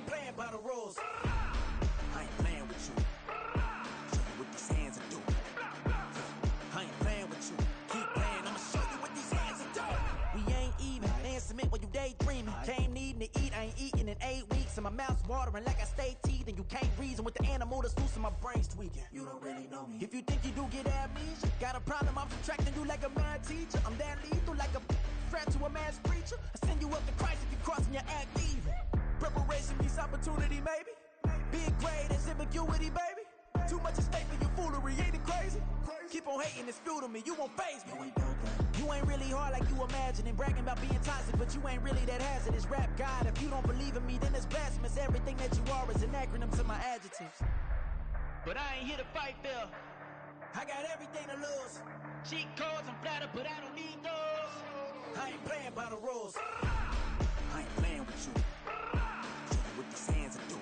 ain't playing by the rules. I ain't playing with you. Show you what these hands are doing. I ain't playing with you. Keep playing, I'ma show you what these hands are doing. We ain't even. Laying cement while you daydreaming. Came needing to eat, I ain't eating in 8 weeks. And my mouth's watering like I stay teeth. And you can't reason with the animal that's loose and my brain's tweaking. You don't really know me. If you think you do get amnesia, got a problem, I'm subtracting you like a mad teacher. I'm that lethal like a threat to a mass preacher. I send you up to Christ if you crossing your act even. Preparation meets opportunity, maybe. Big grade is ambiguity, baby. Too much at stake for your foolery, ain't it crazy? Keep on hating, it's fuel to me, you won't faze me. You ain't really hard like you imagine and bragging about being toxic, but you ain't really that hazardous. Rap God, if you don't believe in me, then it's blasphemous. Everything that you are is an acronym to my adjectives. But I ain't here to fight, Bill. I got everything to lose. Cheat codes, I'm flattered, but I don't need those. I ain't playing by the rules. I ain't playing with you. Show you what these hands are doing.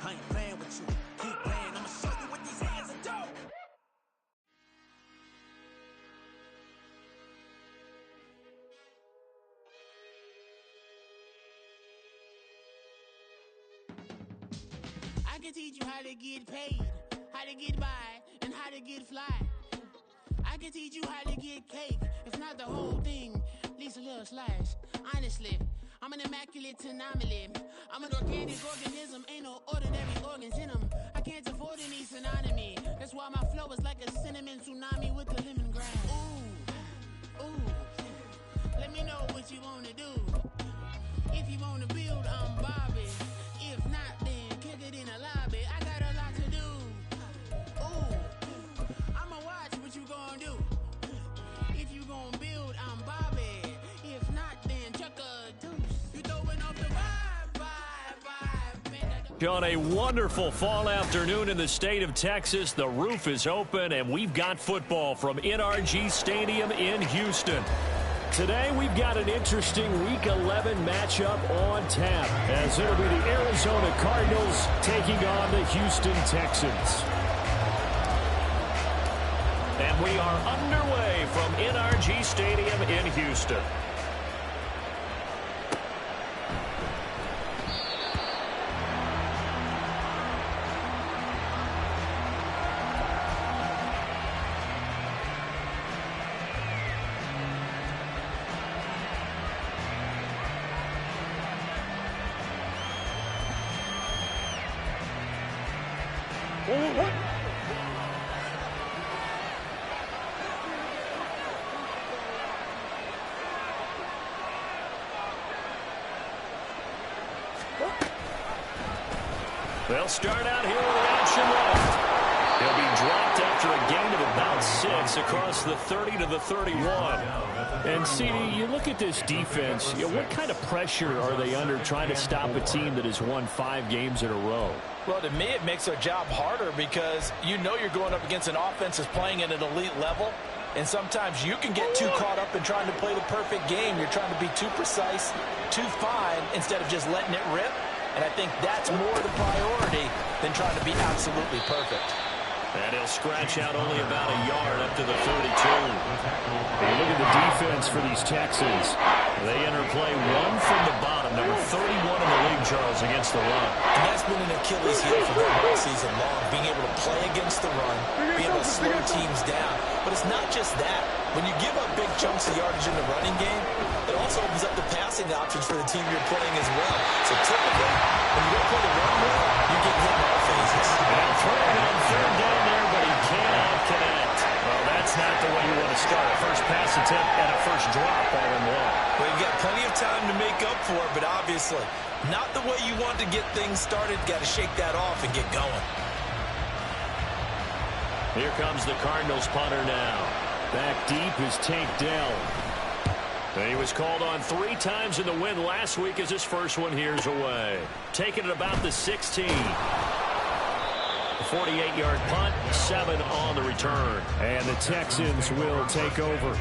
I ain't playing with you. Keep playing, I'ma show you what these hands are doing. I can teach you how to get paid, how to get by, and how to get fly. I can teach you how to get cake, if not the whole thing, at least a little slice. Honestly, I'm an immaculate anomaly. I'm an organic organism, ain't no ordinary organs in them. I can't afford any synonymy. That's why my flow is like a cinnamon tsunami with the lemongrass. Ooh, ooh, let me know what you wanna do. If you wanna build, I'm Bobby. If not, then kick it in the lobby. I got a lot to do. Ooh, I'ma watch what you gonna do. If you gonna build, I'm Bobby. If not, then chuck a deuce. You throwing off the vibe. On a wonderful fall afternoon in the state of Texas, the roof is open and we've got football from NRG Stadium in Houston. Today we've got an interesting Week 11 matchup on tap, as it'll be the Arizona Cardinals taking on the Houston Texans. And we are underway from NRG Stadium in Houston. They'll start out here with an option left. He'll be dropped after a gain of about 6 across the 30 to the 31. And CD, you look at this defense, what kind of pressure are they under trying to stop a team that has won 5 games in a row? Well, to me, it makes their job harder because you know you're going up against an offense that's playing at an elite level. And sometimes you can get too caught up in trying to play the perfect game. You're trying to be too precise, too fine, instead of just letting it rip. And I think that's more the priority than trying to be absolutely perfect. And he'll scratch out only about a yard up to the 32. And look at the defense for these Texans. They enter play 1 from the bottom, number 31 in the league, Charles, against the run. And that's been an Achilles heel for them all season long, being able to play against the run, being able to slow teams down. But it's not just that. When you give up big chunks of yardage in the running game, it also opens up the passing options for the team you're playing as well. So typically, when you don't play the run well, you get hit in all phases. And throwing on 3rd down there, but he cannot connect. Well, that's not the way you want to start a first pass attempt and a first drop all in one. Well, you've got plenty of time to make up for it, but obviously not the way you want to get things started. Got to shake that off and get going. Here comes the Cardinals punter now. Back deep is Tank Dell. And he was called on 3 times in the win last week as his first one here's away. Taking it about the 16. A 48-yard punt, 7 on the return. And the Texans will take over.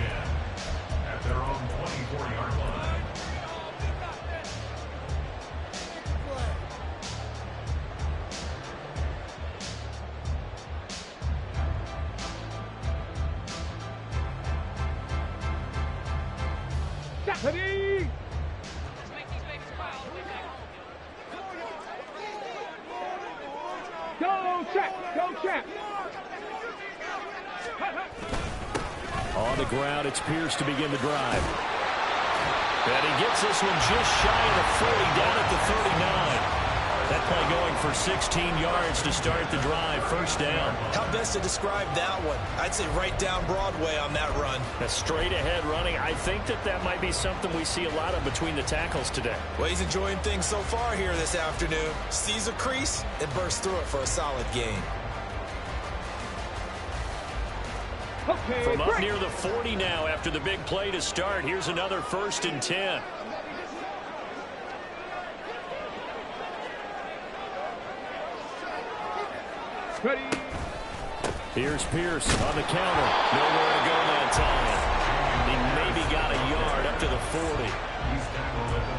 At their own 24-yard line. Let's make these babies smile all the way back home. On the ground, it's Pierce to begin the drive. And he gets this one just shy of the 40, down at the 39. That play going for 16 yards to start the drive, first down. How best to describe that one? I'd say right down Broadway on that run. A straight ahead running. I think that might be something we see a lot of between the tackles today. Well, he's enjoying things so far here this afternoon. Sees a crease and bursts through it for a solid gain. From up near the 40 now after the big play to start. Here's another 1st and 10. Ready. Here's Pierce on the counter. Nowhere to go that time. He maybe got a yard up to the 40.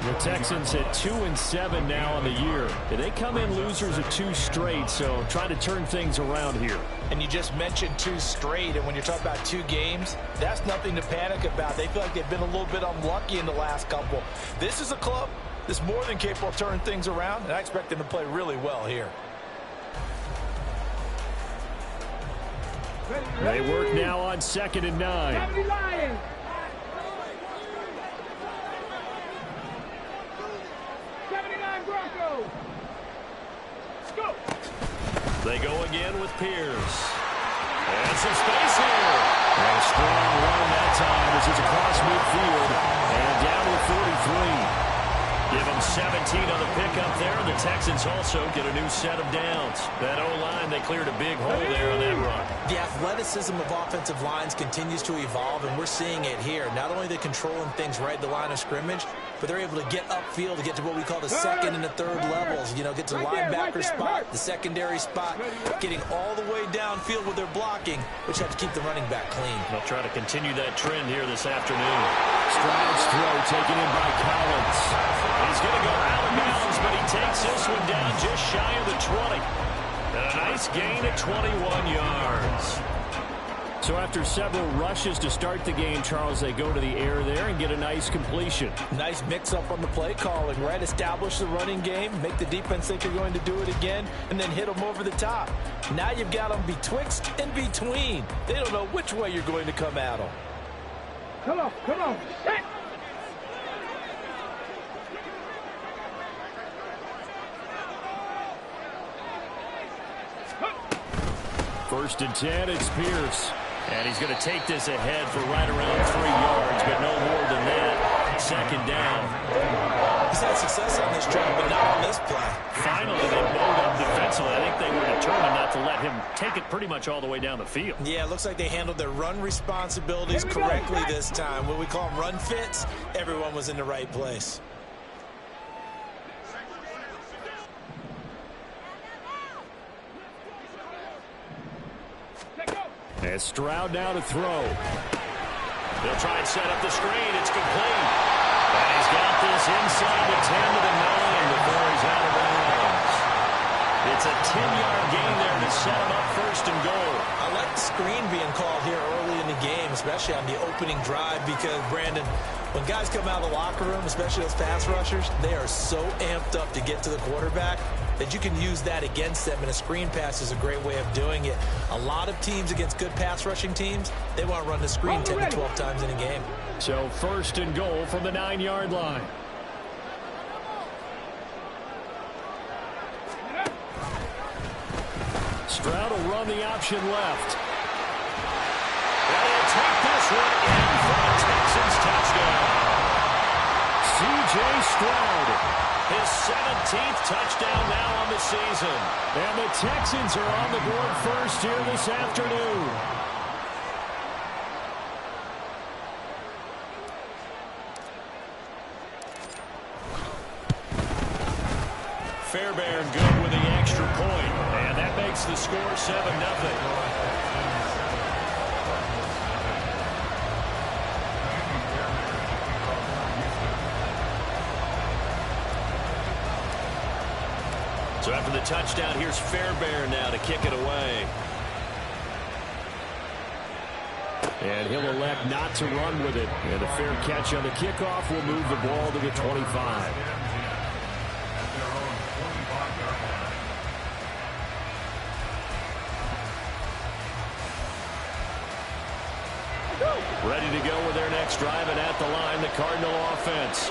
The Texans at 2-7 now on the year. They come in losers of 2 straight, so trying to turn things around here. And you just mentioned 2 straight, and when you're talking about 2 games, that's nothing to panic about. They feel like they've been a little bit unlucky in the last couple. This is a club that's more than capable of turning things around, and I expect them to play really well here. They work now on 2nd and 9. They go again with Pierce. And some space here. And a strong run that time as it's across midfield. And down to 43. Give them 17 on the pickup there. And the Texans also get a new set of downs. That O-line, they cleared a big hole there on that run. The athleticism of offensive lines continues to evolve, and we're seeing it here. Not only are they controlling things right at the line of scrimmage, but they're able to get upfield to get to what we call the 2nd and the 3rd levels. You know, get to the linebacker spot, the secondary spot, getting all the way downfield with their blocking, which have to keep the running back clean. They'll try to continue that trend here this afternoon. Stroud's throw taken in by Collins. He's going to go out of bounds, but he takes this one down just shy of the 20. And a nice gain at 21 yards. So after several rushes to start the game, Charles, they go to the air there and get a nice completion. Nice mix-up on the play calling, right? Establish the running game, make the defense think you're going to do it again, and then hit them over the top. Now you've got them betwixt and between. They don't know which way you're going to come at them. Come on. Hey. 1st and 10, it's Pierce. And he's going to take this ahead for right around 3 yards, but no more than that. 2nd down. He's had success on this drive, but not on this play. Finally, they bowled up defensively. I think they were determined not to let him take it pretty much all the way down the field. Yeah, it looks like they handled their run responsibilities correctly this time. What we call them run fits, everyone was in the right place. And Stroud now to throw. They'll try and set up the screen. It's complete. And he's got this inside the 10 to the 9 before he's out of bounds. It's a 10-yard gain there to set him up 1st and goal. I like the screen being called here early in the game, especially on the opening drive, because, Brandon, when guys come out of the locker room, especially those pass rushers, they are so amped up to get to the quarterback that you can use that against them, and a screen pass is a great way of doing it. A lot of teams against good pass rushing teams, they want to run the screen 10 to 12 times in a game. So 1st and goal from the 9-yard line. Stroud will run the option left. And he'll take this one in for a Texans touchdown. C.J. Stroud. His 17th touchdown now on the season. And the Texans are on the board first here this afternoon. Fairbairn good with the extra point. And that makes the score 7-0. So after the touchdown, here's Fairbairn now to kick it away. And he'll elect not to run with it. And a fair catch on the kickoff will move the ball to the 25. Ready to go with their next drive, and at the line, the Cardinal offense.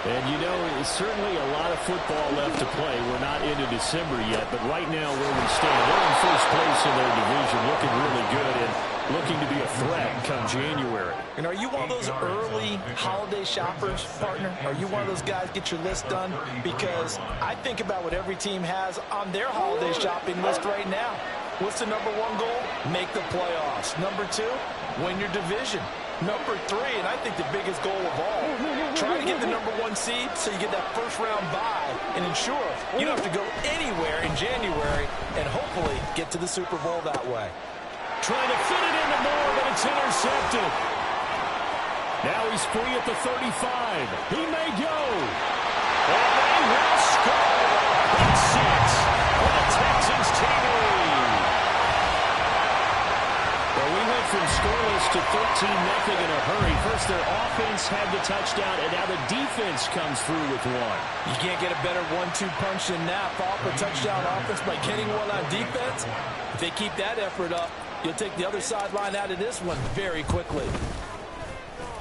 And, you know, it's certainly a lot of football left to play. We're not into December yet, but right now where we stand, they're in first place in their division, looking really good and looking to be a threat come January. And are you one of those early holiday shoppers, partner? Are you one of those guys get your list done? Because I think about what every team has on their holiday shopping list right now. What's the number one goal? Make the playoffs. Number two, win your division. Number three, and I think the biggest goal of all, try to get the number one seed so you get that first round bye and ensure you don't have to go anywhere in January and hopefully get to the Super Bowl that way. Trying to fit it into Moore, but it's intercepted. Now he's free at the 35. He may go. And they will score. Big six for the Texans team lead. Well, we went from scoreless to 13-0 in a hurry. First, their offense had the touchdown, and now the defense comes through with one. You can't get a better 1-2 punch than that. Follow up a touchdown offense by getting one on defense. If they keep that effort up, you'll take the other sideline out of this one very quickly.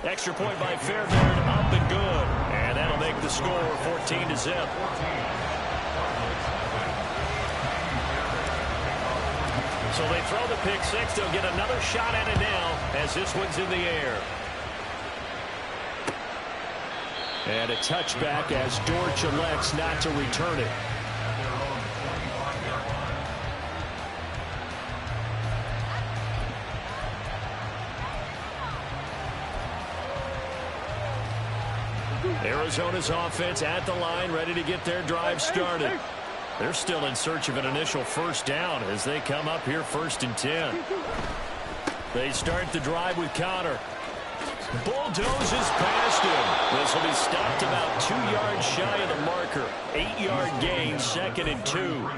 Extra point by Fairbairn, up and good. And that'll make the score 14-0. So they throw the pick six. They'll get another shot at it now as this one's in the air. And a touchback as Dortch elects not to return it. Arizona's offense at the line, ready to get their drive started. They're still in search of an initial first down as they come up here 1st and 10. They start the drive with Connor. Bulldozes past him. This will be stopped about 2 yards shy of the marker. 8-yard gain, 2nd and 2.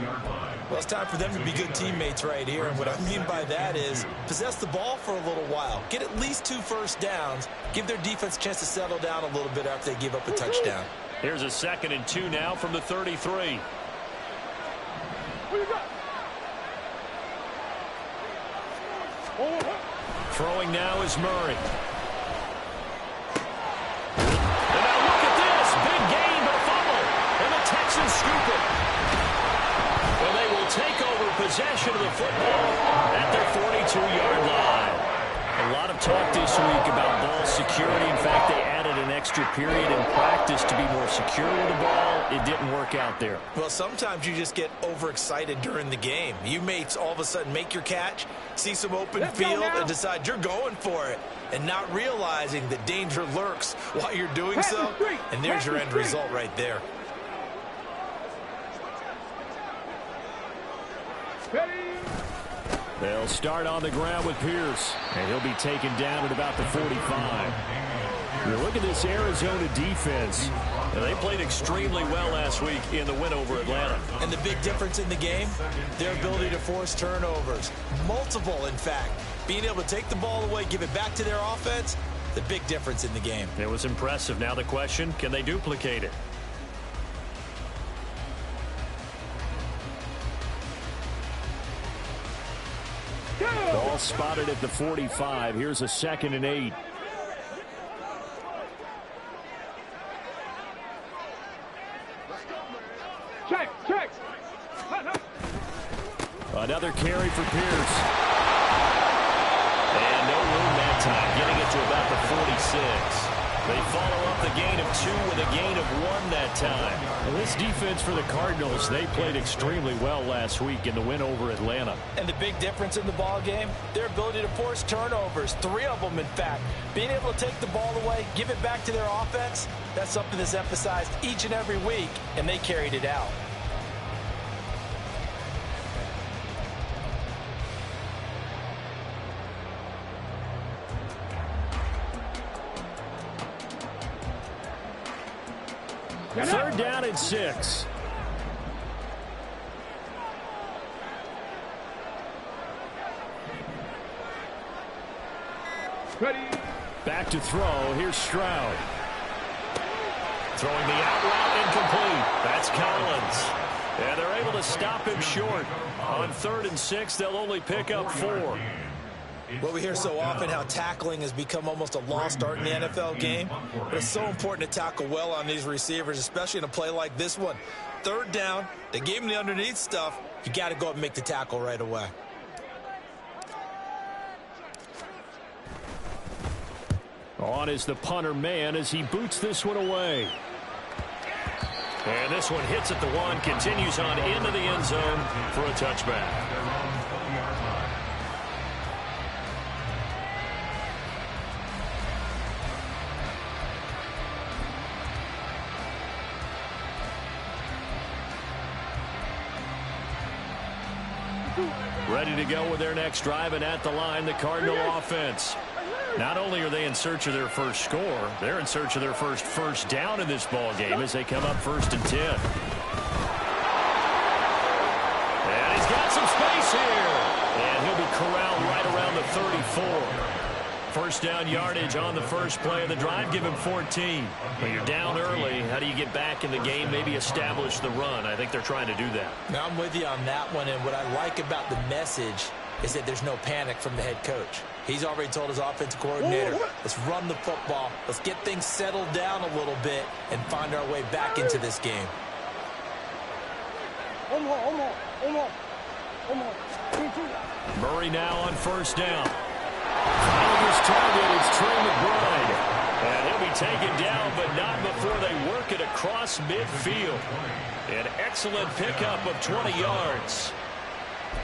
Well, it's time for them to be good teammates right here. And what I mean by that is possess the ball for a little while. Get at least 2 first downs. Give their defense a chance to settle down a little bit after they give up a touchdown. Here's a 2nd and 2 now from the 33. Throwing now is Murray. And now look at this. Big gain, but a fumble. And the Texans scoop it. Well, they will take over possession of the football at their 42-yard line. A lot of talk this week about ball security. In fact, they added an extra period in practice to be more secure with the ball. It didn't work out there. Well, sometimes you just get overexcited during the game. You may all of a sudden make your catch, see some open field, and decide you're going for it, and not realizing that danger lurks while you're doing so. And there's your end result right there. They'll start on the ground with Pierce, and he'll be taken down at about the 45. You look at this Arizona defense. They played extremely well last week in the win over Atlanta. And the big difference in the game, their ability to force turnovers. Multiple, in fact. Being able to take the ball away, give it back to their offense, the big difference in the game. It was impressive. Now the question, can they duplicate it? Ball spotted at the 45. Here's a 2nd and 8. Check. Another carry for Pierce. And no room that time, getting it to about the 46. They follow up the gain of 2 with a gain of 1 that time. And this defense for the Cardinals, they played extremely well last week in the win over Atlanta. And the big difference in the ball game, their ability to force turnovers, 3 of them in fact. Being able to take the ball away, give it back to their offense, that's something that's emphasized each and every week, and they carried it out. Third down and 6. Ready. Back to throw. Here's Stroud. Throwing the out route incomplete. That's Collins. And they're able to stop him short. On 3rd and 6, they'll only pick up 4. Well, we hear so often how tackling has become almost a lost art in the NFL game. But it's so important to tackle well on these receivers, especially in a play like this one. Third down, they gave him the underneath stuff. You got to go up and make the tackle right away. On is the punter man as he boots this one away. And this one hits at the one, continues on into the end zone for a touchback. Ready to go with their next drive, and at the line, the Cardinal offense. Not only are they in search of their first score, they're in search of their first down in this ball game as they come up 1st and 10. And he's got some space here. And he'll be corralled right around the 34. First down yardage on the first play of the drive. Give him 14. When you're down early, how do you get back in the game, maybe establish the run? I think they're trying to do that. Now, I'm with you on that one, and what I like about the message is that there's no panic from the head coach. He's already told his offensive coordinator, let's run the football, let's get things settled down a little bit and find our way back into this game. Murray now on first down. Finding his target is Trey McBride. And he'll be taken down, but not before they work it across midfield. An excellent pickup of 20 yards.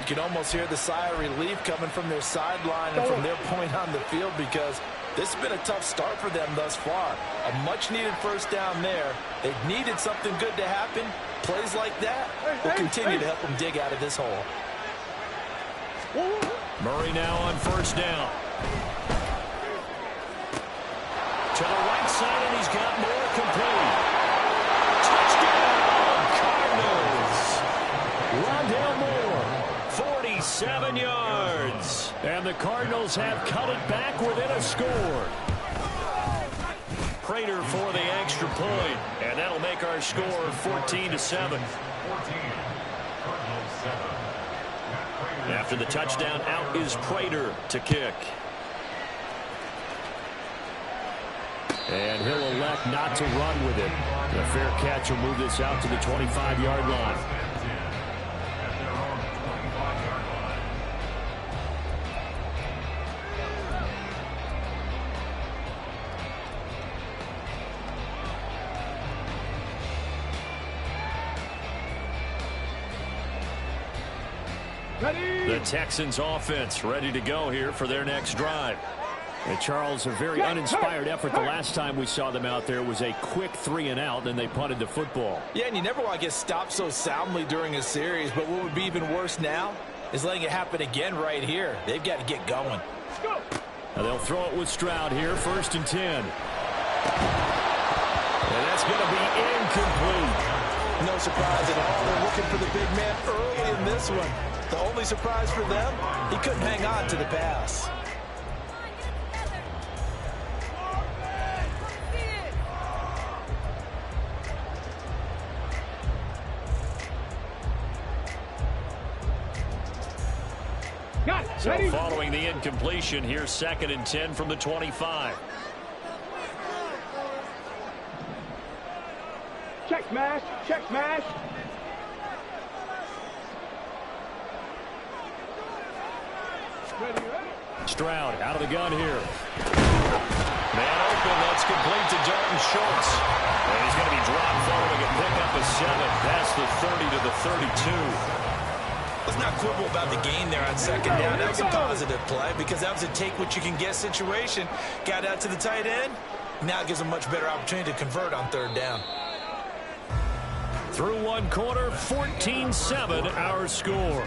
You can almost hear the sigh of relief coming from their sideline and from their point on the field, because this has been a tough start for them thus far. A much-needed first down there. They've needed something good to happen. Plays like that will continue to help them dig out of this hole. Murray now on first down. To the right side, and he's got more complete. Touchdown, Cardinals. Rondale Moore, 47 yards. And the Cardinals have cut it back within a score. Prater for the extra point, and that'll make our score 14-7. After the touchdown, out is Prater to kick. And he'll elect not to run with it. A fair catch will move this out to the 25-yard line. The Texans offense ready to go here for their next drive. And Charles, a very uninspired effort the last time we saw them out there was a quick 3-and-out, then they punted the football. Yeah, and you never want to get stopped so soundly during a series, but what would be even worse now is letting it happen again right here. They've got to get going. Now they'll throw it with Stroud here, 1st and 10. And that's going to be incomplete. No surprise at all. They're looking for the big man early in this one. The only surprise for them, he couldn't hang on to the pass. So following the incompletion, here's 2nd and 10 from the 25. Check smash, check smash. Stroud out of the gun here. Man open, that's complete to Dalton Schultz. And he's going to be dropped following a pickup of 7 past the 30 to the 32. Let's not quibble about the gain there on 2nd down. That was a positive play because that was a take-what-you-can-get situation. Got out to the tight end. Now it gives them much better opportunity to convert on 3rd down. Through one quarter, 14-7 our score.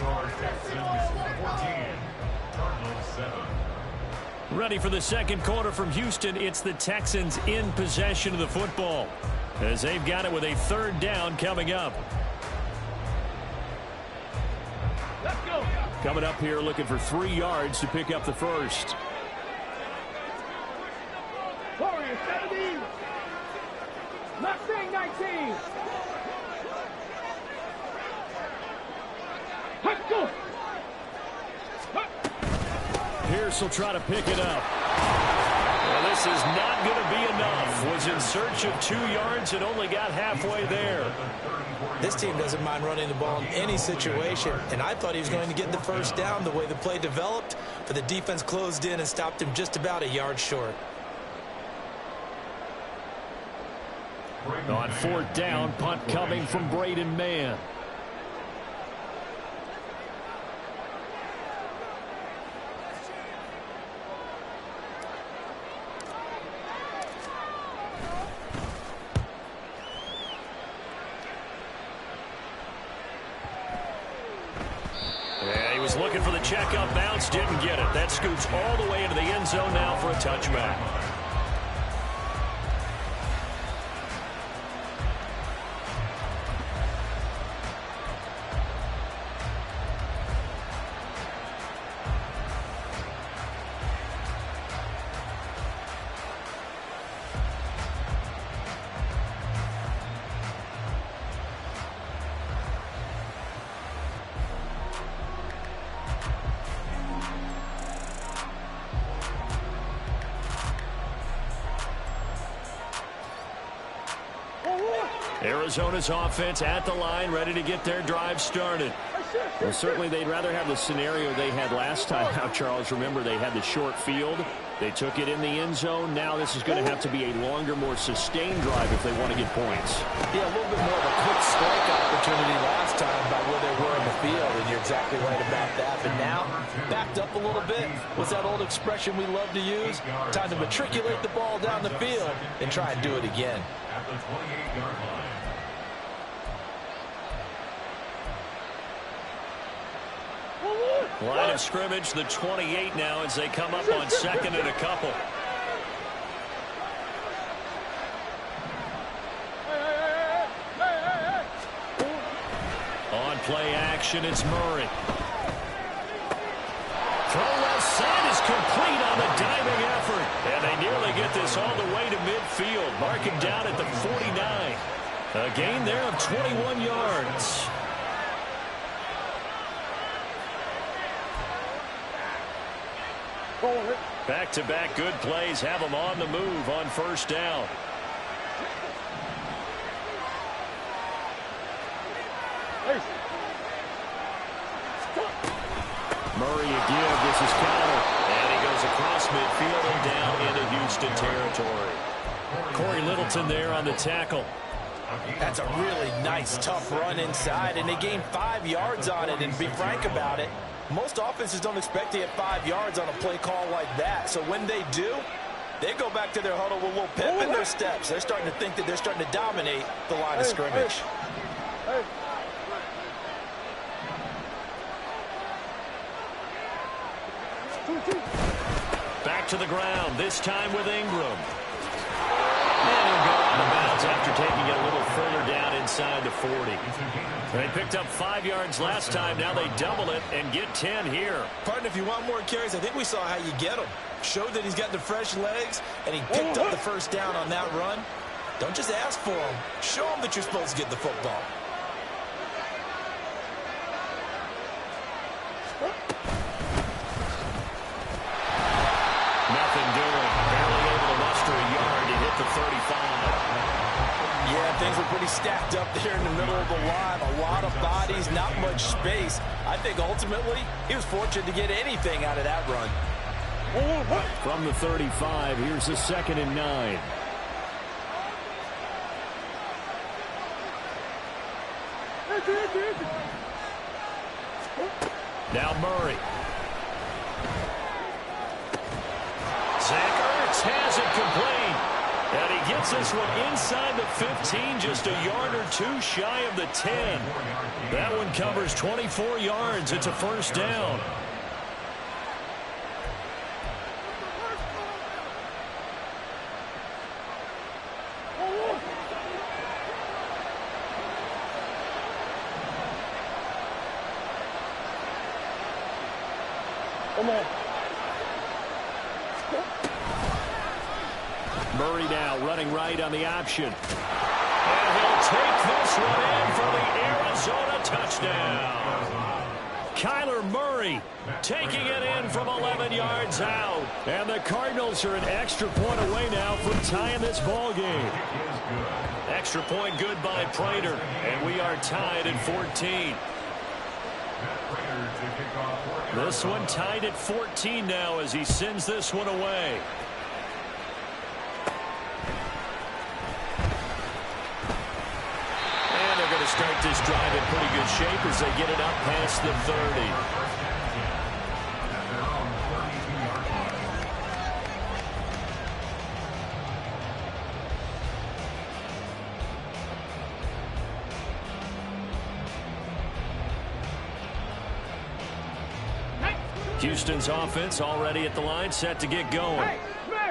Ready for the second quarter from Houston. It's the Texans in possession of the football as they've got it with a 3rd down coming up. Let's go. Coming up here looking for 3 yards to pick up the first. Warriors 17. Mustang 19. Let's go. Pierce will try to pick it up. Well, this is not going to be enough. Was in search of 2 yards and only got halfway there. This team doesn't mind running the ball in any situation, and I thought he was going to get the first down the way the play developed, but the defense closed in and stopped him just about a yard short. On 4th down, punt coming from Braden Mann. Yeah, he was looking for the checkup bounce, didn't get it. That scoots all the way into the end zone now for a touchback. Arizona's offense at the line, ready to get their drive started. Well, certainly they'd rather have the scenario they had last time out, Charles. Remember, they had the short field. They took it in the end zone. Now this is going to have to be a longer, more sustained drive if they want to get points. Yeah, a little bit more of a quick strike opportunity last time by where they were in the field, and you're exactly right about that. But now, backed up a little bit. What's that old expression we love to use? Time to matriculate the ball down the field and try and do it again. At the 28-yard line. Line of scrimmage, the 28 now as they come up on 2nd and a couple. On play action, it's Murray. Throw left side is complete on the diving effort. And they nearly get this all the way to midfield. Mark him down at the 49. A gain there of 21 yards. Back-to-back good plays have them on the move on 1st down. Murray a give. This is counter. And he goes across midfield and down into Houston territory. Corey Littleton there on the tackle. That's a really nice, tough run inside, and they gained 5 yards on it. And to be frank about it, most offenses don't expect to get 5 yards on a play call like that. So when they do, they go back to their huddle with a little pep in their steps. They're starting to think that they're starting to dominate the line of scrimmage. Back to the ground, this time with Ingram. And he'll go out of bounds after taking it a little further down inside the 40. They picked up 5 yards last time. Now they double it and get 10 here. Pardon, if you want more carries, I think we saw how you get him. Showed that he's got the fresh legs, and he picked up the first down on that run. Don't just ask for him. Show him that you're supposed to get the football. Nothing doing. Barely able to muster a yard to hit the 35. Yeah, things were pretty stacked up there in the middle of the line. A lot of bodies, not much space. I think ultimately he was fortunate to get anything out of that run. From the 35, here's the 2nd and 9. Now Murray. Zach Ertz has it complete. And he gets this one inside the 15, just a yard or two shy of the 10. That one covers 24 yards. It's a 1st down. Murray now running right on the option. And he'll take this one in for the Arizona touchdown. Kyler Murray 30. Taking it in from 11 yards out. And the Cardinals are an extra point away now from tying this ball game. Extra point good by Prater. And we are tied at 14. This one tied at 14 now as he sends this one away. And they're going to start this drive in pretty good shape as they get it up past the 30. Houston's offense already at the line, set to get going.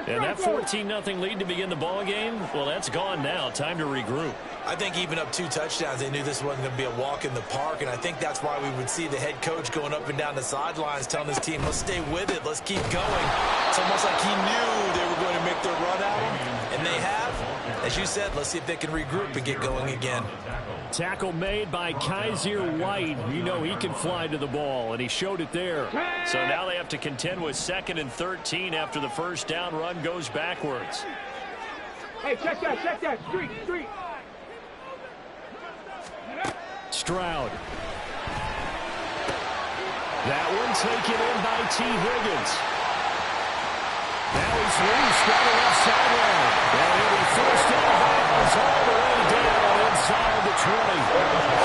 And that 14-0 lead to begin the ball game, well, that's gone now. Time to regroup. I think even up 2 touchdowns, they knew this wasn't going to be a walk in the park, and I think that's why we would see the head coach going up and down the sidelines telling his team, let's stay with it, let's keep going. It's almost like he knew they were going to make their run at him, and they have. As you said, let's see if they can regroup and get going again. Tackle made by Kaiser White. You know he can fly to the ball, and he showed it there. So now they have to contend with 2nd and 13 after the first down run goes backwards. Hey, check that. Street. Stroud. That one taken in by T. Higgins. Now he's loose down the left sideline. And he'll be forced out of bounds all the way down inside the 20.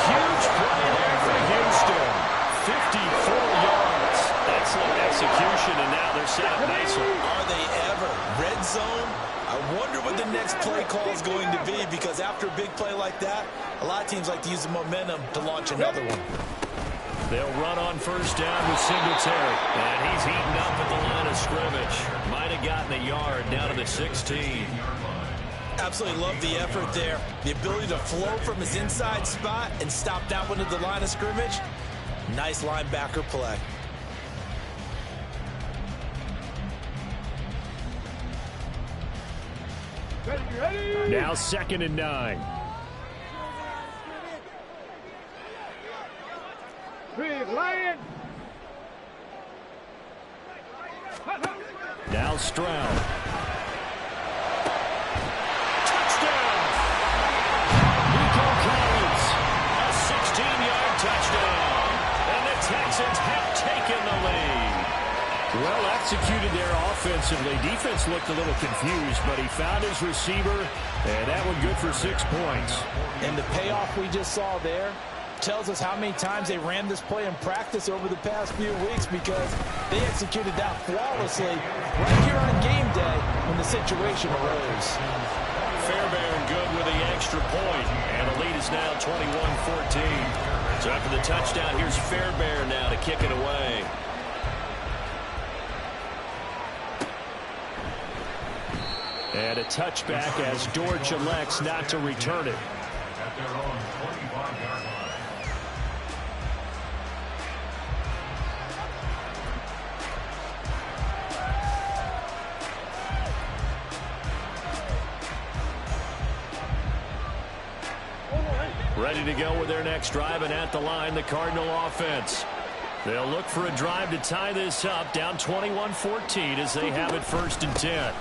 Huge play there for Houston. 54 yards. Excellent execution, and now they're set up nicely. Are they ever? Red zone? I wonder what the next play call is going to be, because after a big play like that, a lot of teams like to use the momentum to launch another one. They'll run on first down with Singletary. And he's heating up at the line of scrimmage. Might have gotten a yard down to the 16. Absolutely love the effort there. The ability to flow from his inside spot and stop that one at the line of scrimmage. Nice linebacker play. Ready? Now 2nd and 9. Big Lion. Now Stroud. Touchdown! Nico Collins. A 16-yard touchdown. And the Texans have taken the lead. Well executed there offensively. Defense looked a little confused, but he found his receiver, and that one good for 6 points. And the payoff we just saw there tells us how many times they ran this play in practice over the past few weeks, because they executed that flawlessly right here on game day when the situation arose. Fairbairn good with the extra point, and the lead is now 21-14. So after the touchdown, here's Fairbairn now to kick it away. And a touchback as Dortch elects not to return it. At their own 25-yard line. Ready to go with their next drive, and at the line, the Cardinal offense. They'll look for a drive to tie this up, down 21-14 as they have it 1st and 10.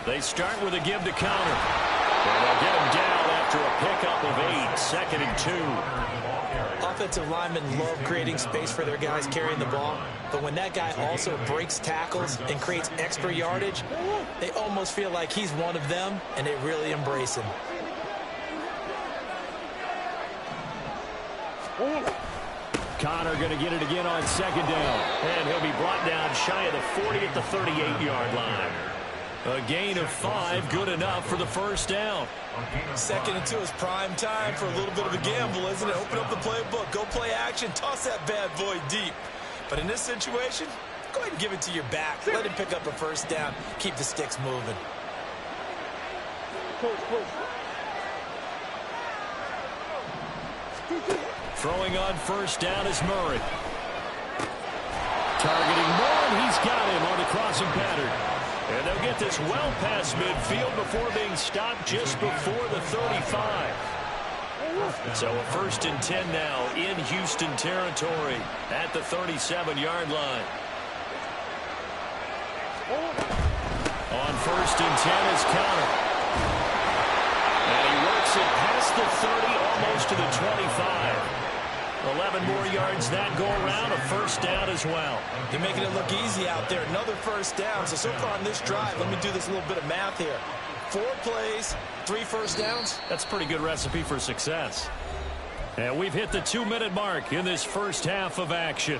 They start with a give to counter. And they'll get him down after a pickup of 8, 2nd and 2. Offensive linemen love creating space for their guys carrying the ball, but when that guy also breaks tackles and creates extra yardage, they almost feel like he's one of them, and they really embrace him. Connor going to get it again on 2nd down. And he'll be brought down shy of the 40 at the 38-yard line. A gain of 5, good enough for the 1st down. 2nd and 2 is prime time for a little bit of a gamble, isn't it? Open up the playbook, go play action, toss that bad boy deep. But in this situation, go ahead and give it to your back. Let him pick up a 1st down, keep the sticks moving. Throwing on 1st down is Murray. Targeting Moore, and he's got him on the crossing pattern. And they'll get this well past midfield before being stopped just before the 35. So a 1st and 10 now in Houston territory at the 37-yard line. On 1st and 10 is Connor. And he works it past the 30, almost to the 25. 11 more yards that go around, a 1st down as well. They're making it look easy out there. Another 1st down. So far on this drive, let me do this little bit of math here. 4 plays, 3 1st downs. That's a pretty good recipe for success. And we've hit the 2-minute mark in this first half of action.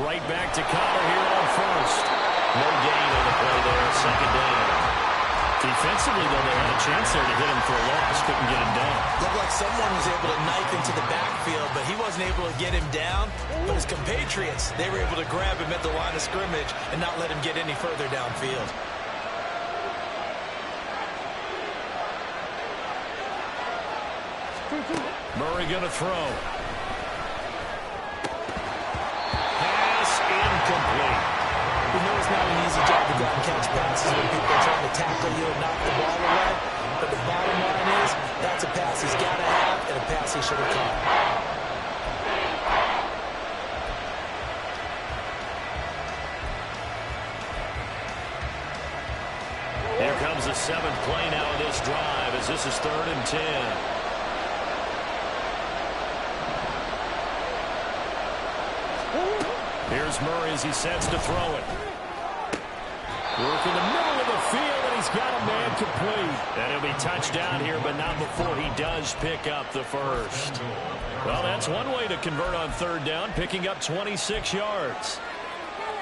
Right back to Connor here on 1st. No gain on the play there, 2nd down. Defensively, though, they had a chance there to hit him for a loss. Couldn't get him down. Looked like someone was able to knife into the backfield, but he wasn't able to get him down. But his compatriots, they were able to grab him at the line of scrimmage and not let him get any further downfield. Murray going to throw. Pass incomplete. We know it's not an easy job to go out and catch passes when people are trying to tackle you and knock the ball away. But the bottom line is, that's a pass he's got to have and a pass he should have caught. Here comes the 7th play now of this drive as this is 3rd and 10. Here's Murray as he sets to throw it. Work in the middle of the field, and he's got a man complete. And he'll be touchdown here, but not before he does pick up the 1st. Well, that's one way to convert on 3rd down, picking up 26 yards.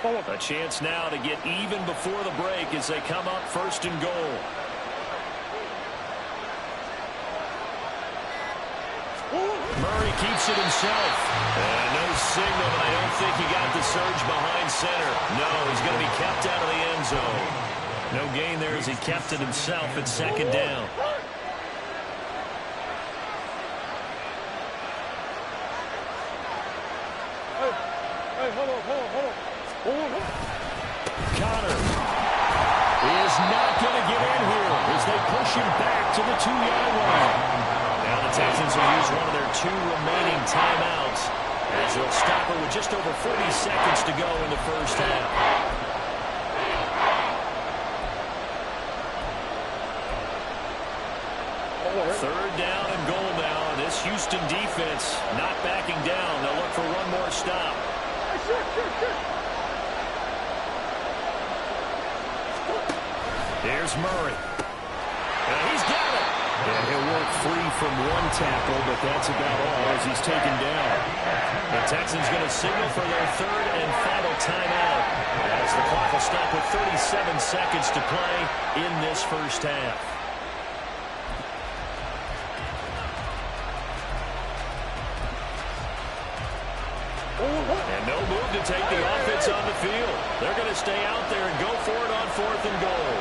A chance now to get even before the break as they come up 1st and goal. Murray keeps it himself. And no signal, but I don't think he got the surge behind center. No, he's going to be kept out of the end zone. No gain there as he kept it himself at 2nd down. Hey, hold on. Connor is not going to get in here as they push him back to the 2-yard line. Now the Texans will use one of their 2 remaining timeouts as they'll stop it with just over 40 seconds to go in the first half. Third down and goal now. This Houston defense not backing down. They'll look for one more stop. Here's Murray. And he's got it. And he'll work free from one tackle, but that's about all as he's taken down. The Texans going to signal for their 3rd and final timeout as the clock will stop with 37 seconds to play in this first half. And no move to take the offense on the field. They're going to stay out there and go for it on 4th and goal.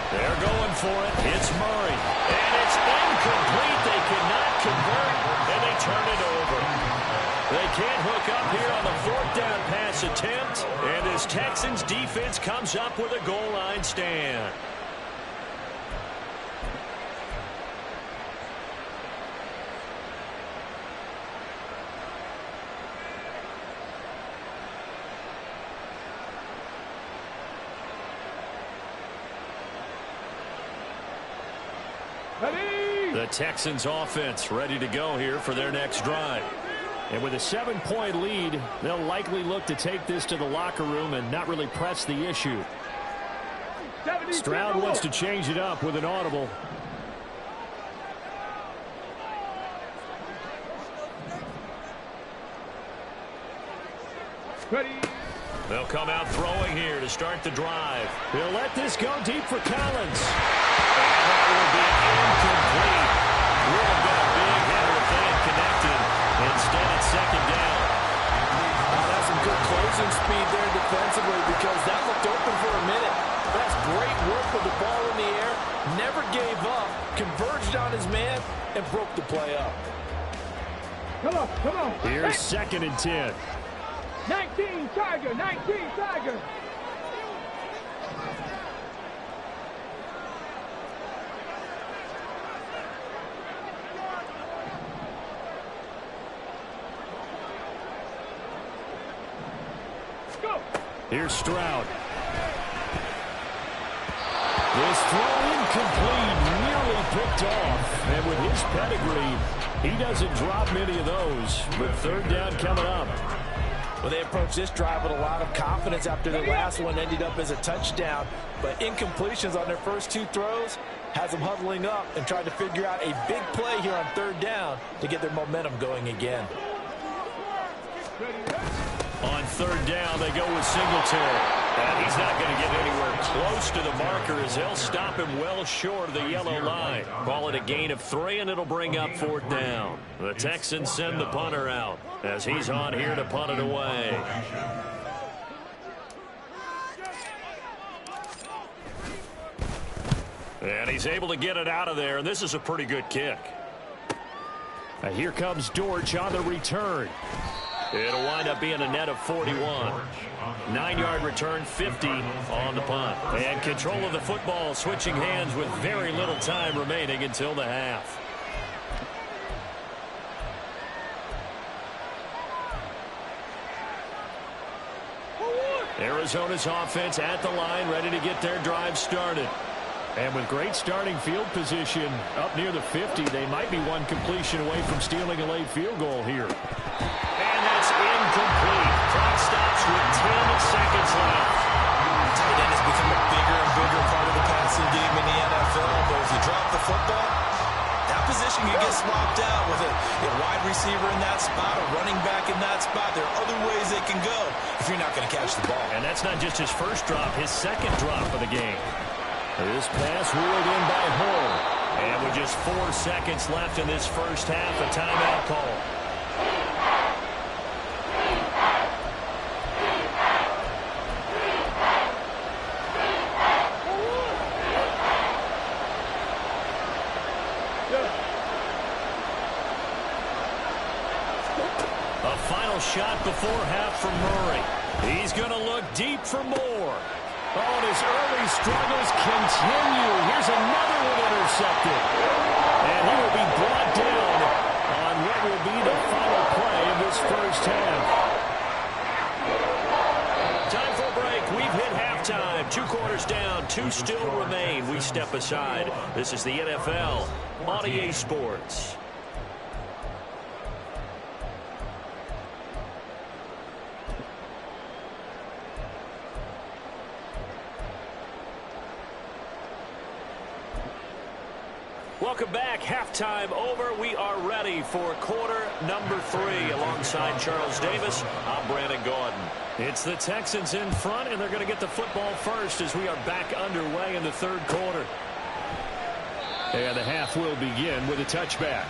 They're going for it. It's Murray. And it's incomplete. They cannot convert, and they turn it over. They can't hook up here on the 4th down pass attempt, and this Texans defense comes up with a goal line stand. The Texans offense ready to go here for their next drive. And with a 7-point lead, they'll likely look to take this to the locker room and not really press the issue. Stroud wants to change it up with an audible. Ready. They'll come out throwing here to start the drive. He'll let this go deep for Collins. And that will be incomplete. Would have been a big hit if they had connected. Instead, it's 2nd down. That's some good closing speed there defensively because that looked open for a minute. That's great work with the ball in the air. never gave up, converged on his man, and broke the play up. Come on, come on. Here's 2nd and 10. 19 Tiger, 19 Tiger. Go. Here's Stroud. This throw incomplete, nearly picked off. And with his pedigree, he doesn't drop many of those. But 3rd down coming up. Well, they approached this drive with a lot of confidence after their last one ended up as a touchdown. But incompletions on their first 2 throws has them huddling up and trying to figure out a big play here on 3rd down to get their momentum going again. On 3rd down, they go with Singletary. And he's not going to get anywhere close to the marker as they'll stop him well short of the yellow line. Call it a gain of 3, and it'll bring up 4th down. The Texans send the punter out as he's on here to punt it away. And he's able to get it out of there, and this is a pretty good kick. And here comes Dortch on the return. It'll wind up being a net of 41. 9-yard return, 50 on the punt. And control of the football switching hands with very little time remaining until the half. Arizona's offense at the line, ready to get their drive started. And with great starting field position up near the 50, they might be one completion away from stealing a late field goal here. And that's incomplete. Clock stops with 10 seconds left. Tight end has become a bigger and bigger part of the passing game in the NFL, but if you drop the football, that position can get swapped out with a wide receiver in that spot, a running back in that spot. There are other ways they can go if you're not going to catch the ball. And that's not just his first drop, his 2nd drop of the game. This pass ruled in by Hull. And with just 4 seconds left in this first half, a timeout call. A final shot before half from Murray. He's going to look deep for more. Oh, and his early struggles continue. Here's another one intercepted. And he will be brought down on what will be the final play of this first half. Time for a break. We've hit halftime. 2 quarters down. 2 still remain. We step aside. This is the NFL on EA Sports. Welcome back. Halftime over. We are ready for quarter number 3. Alongside Charles Davis, I'm Brandon Gordon. It's the Texans in front, and they're going to get the football first as we are back underway in the 3rd quarter. And the half will begin with a touchback.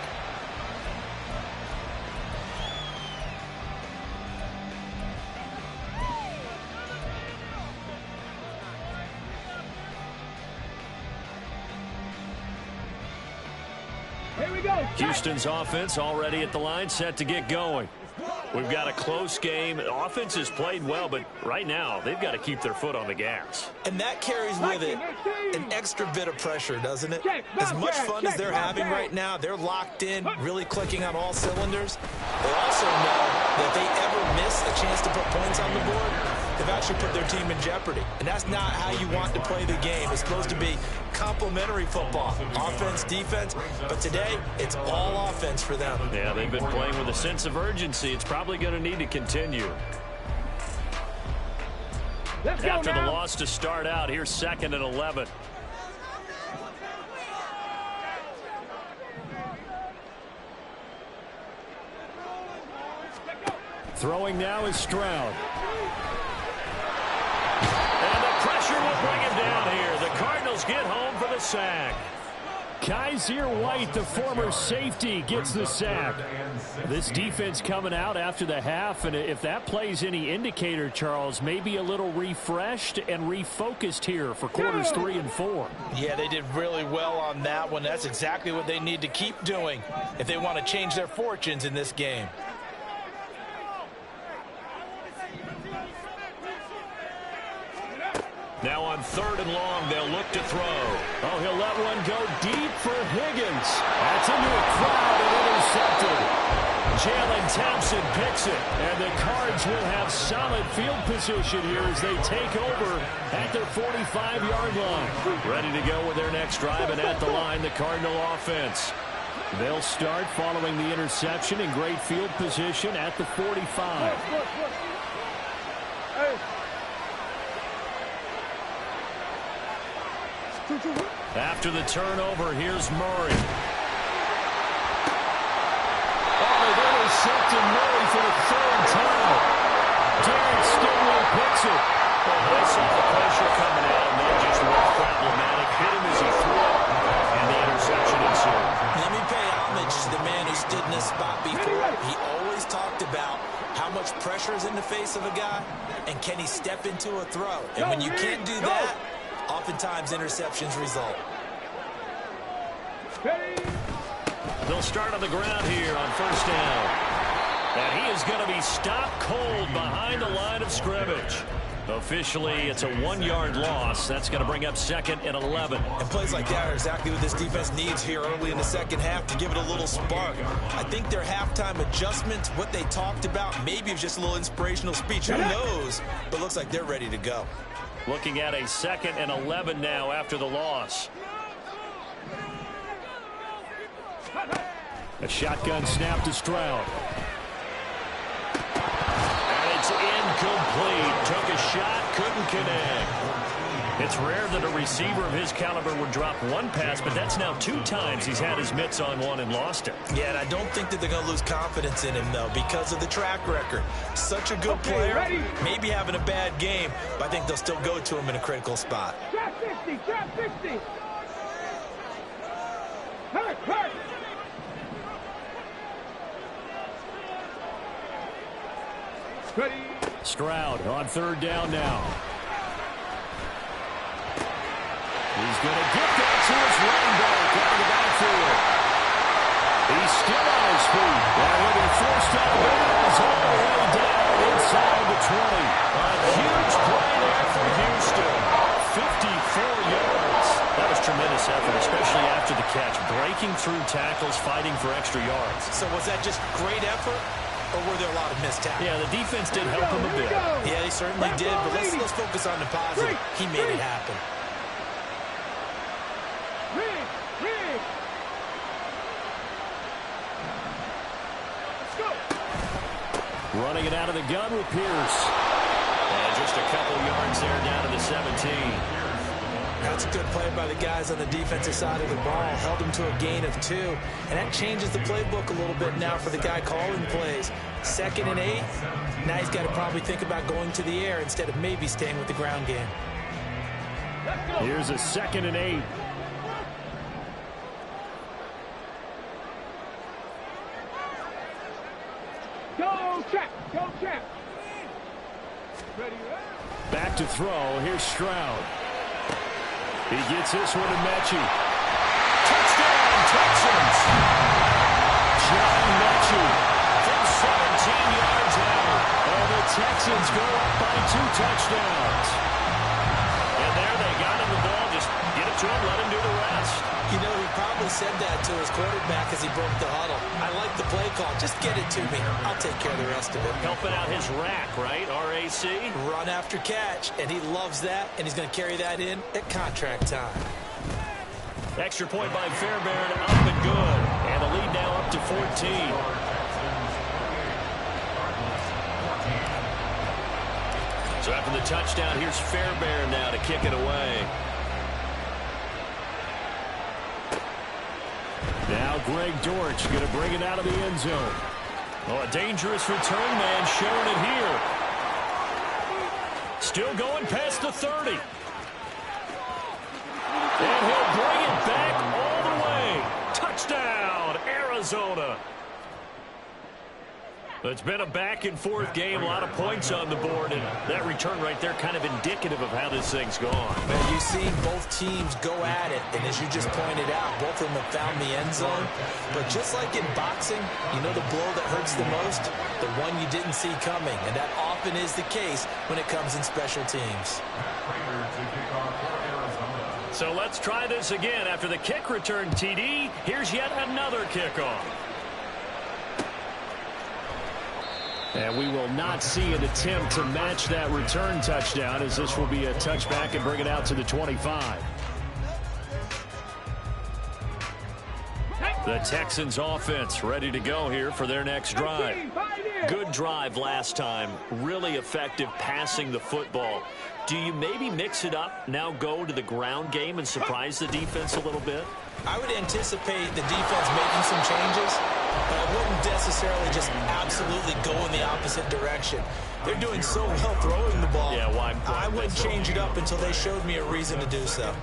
Houston's offense already at the line, set to get going. We've got a close game. The offense has played well, but right now they've got to keep their foot on the gas. And that carries with it an extra bit of pressure, doesn't it? As much fun as they're having right now, they're locked in, really clicking on all cylinders. They also know that if they ever miss a chance to put points on the board, they've actually put their team in jeopardy. And that's not how you want to play the game. It's supposed to be complementary football, offense, defense. But today, it's all offense for them. Yeah, they've been playing with a sense of urgency. It's probably going to need to continue. After the loss to start out, here's 2nd and 11. Throwing now is Stroud. And the pressure will bring him down here. The Cardinals get home for the sack. Kaiser White, the former safety, gets the sack. This defense coming out after the half, and if that plays any indicator, Charles, maybe a little refreshed and refocused here for quarters 3 and 4. Yeah, they did really well on that one. That's exactly what they need to keep doing if they want to change their fortunes in this game. Now on 3rd and long, they'll look to throw. Oh, he'll let one go deep for Higgins. That's into a crowd and intercepted. Jalen Thompson picks it, and the Cards will have solid field position here as they take over at their 45-yard line. Ready to go with their next drive, and at the line, the Cardinal offense. They'll start following the interception in great field position at the 45. After the turnover, here's Murray. Oh, they've intercepted Murray for the 3rd time. Derek Stingley picks it. Well, they saw the pressure coming out, and they just were problematic. Hit him as he threw it, and the interception ensued. Let me pay homage to the man who stood in this spot before. He always talked about how much pressure is in the face of a guy, and can he step into a throw. And when you can't do that, oftentimes interceptions result. They'll start on the ground here on 1st down. And he is going to be stopped cold behind the line of scrimmage. Officially, it's a 1-yard loss. That's going to bring up 2nd and 11. And plays like that are exactly what this defense needs here early in the 2nd half to give it a little spark. I think their halftime adjustments, what they talked about, maybe it was just a little inspirational speech. Who knows? But looks like they're ready to go. Looking at a 2nd and 11 now after the loss. A shotgun snap to Stroud. And it's incomplete. Took a shot, couldn't connect. It's rare that a receiver of his caliber would drop one pass, but that's now 2 times he's had his mitts on one and lost it. Yeah, and I don't think that they're going to lose confidence in him, though, because of the track record. Such a good player, maybe having a bad game, but I think they'll still go to him in a critical spot. Trap 50, trap 50. Hurt. Ready. Stroud on 3rd down now. He's going to get that to his running back out of the backfield. He's still on his feet. And he'll be forced out of bounds all the way down inside the 20. A huge play there for Houston. 54 yards. That was tremendous effort, especially after the catch. Breaking through tackles, fighting for extra yards. So was that just great effort, or were there a lot of missed tackles? Yeah, the defense did help him a bit. Yeah, they certainly did, but let's focus on the positive. He made it happen. Running it out of the gun with Pierce. And just a couple yards there down to the 17. That's a good play by the guys on the defensive side of the ball. Held them to a gain of 2. And that changes the playbook a little bit now for the guy calling plays. 2nd and 8. Now he's got to probably think about going to the air instead of maybe staying with the ground game. Here's a 2nd and 8. Go, Chap. Ready. Back to throw. Here's Stroud. He gets this one to Mechie. Touchdown, Texans. John Mechie from 17 yards out. And the Texans go up by 2 touchdowns. And there they got him the ball. Just get it to him, let him do the rest. You know, he probably said that to his quarterback as he broke the huddle. I like the play call. Just get it to me. I'll take care of the rest of it. Helping out his rack, right? RAC. Run after catch, and he loves that, and he's going to carry that in at contract time. Extra point by Fairbairn, up and good. And the lead now up to 14. So after the touchdown, here's Fairbairn now to kick it away. Now Greg Dortch going to bring it out of the end zone. Oh, a dangerous return man showing it here. Still going past the 30. And he'll bring it back all the way Arizona. It's been a back-and-forth game, a lot of points on the board, and that return right there kind of indicative of how this thing's gone. Man, you've seen both teams go at it, and as you just pointed out, both of them have found the end zone. But just like in boxing, you know the blow that hurts the most? The one you didn't see coming, and that often is the case when it comes in special teams. So let's try this again. After the kick return TD, here's yet another kickoff. And we will not see an attempt to match that return touchdown, as this will be a touchback and bring it out to the 25. The Texans offense ready to go here for their next drive. Good drive last time. Really effective passing the football. Do you maybe mix it up, now go to the ground game and surprise the defense a little bit? I would anticipate the defense making some changes, but I wouldn't necessarily just absolutely go in the opposite direction. They're doing so well throwing the ball. Yeah, why? I wouldn't change it up until they showed me a reason to do so.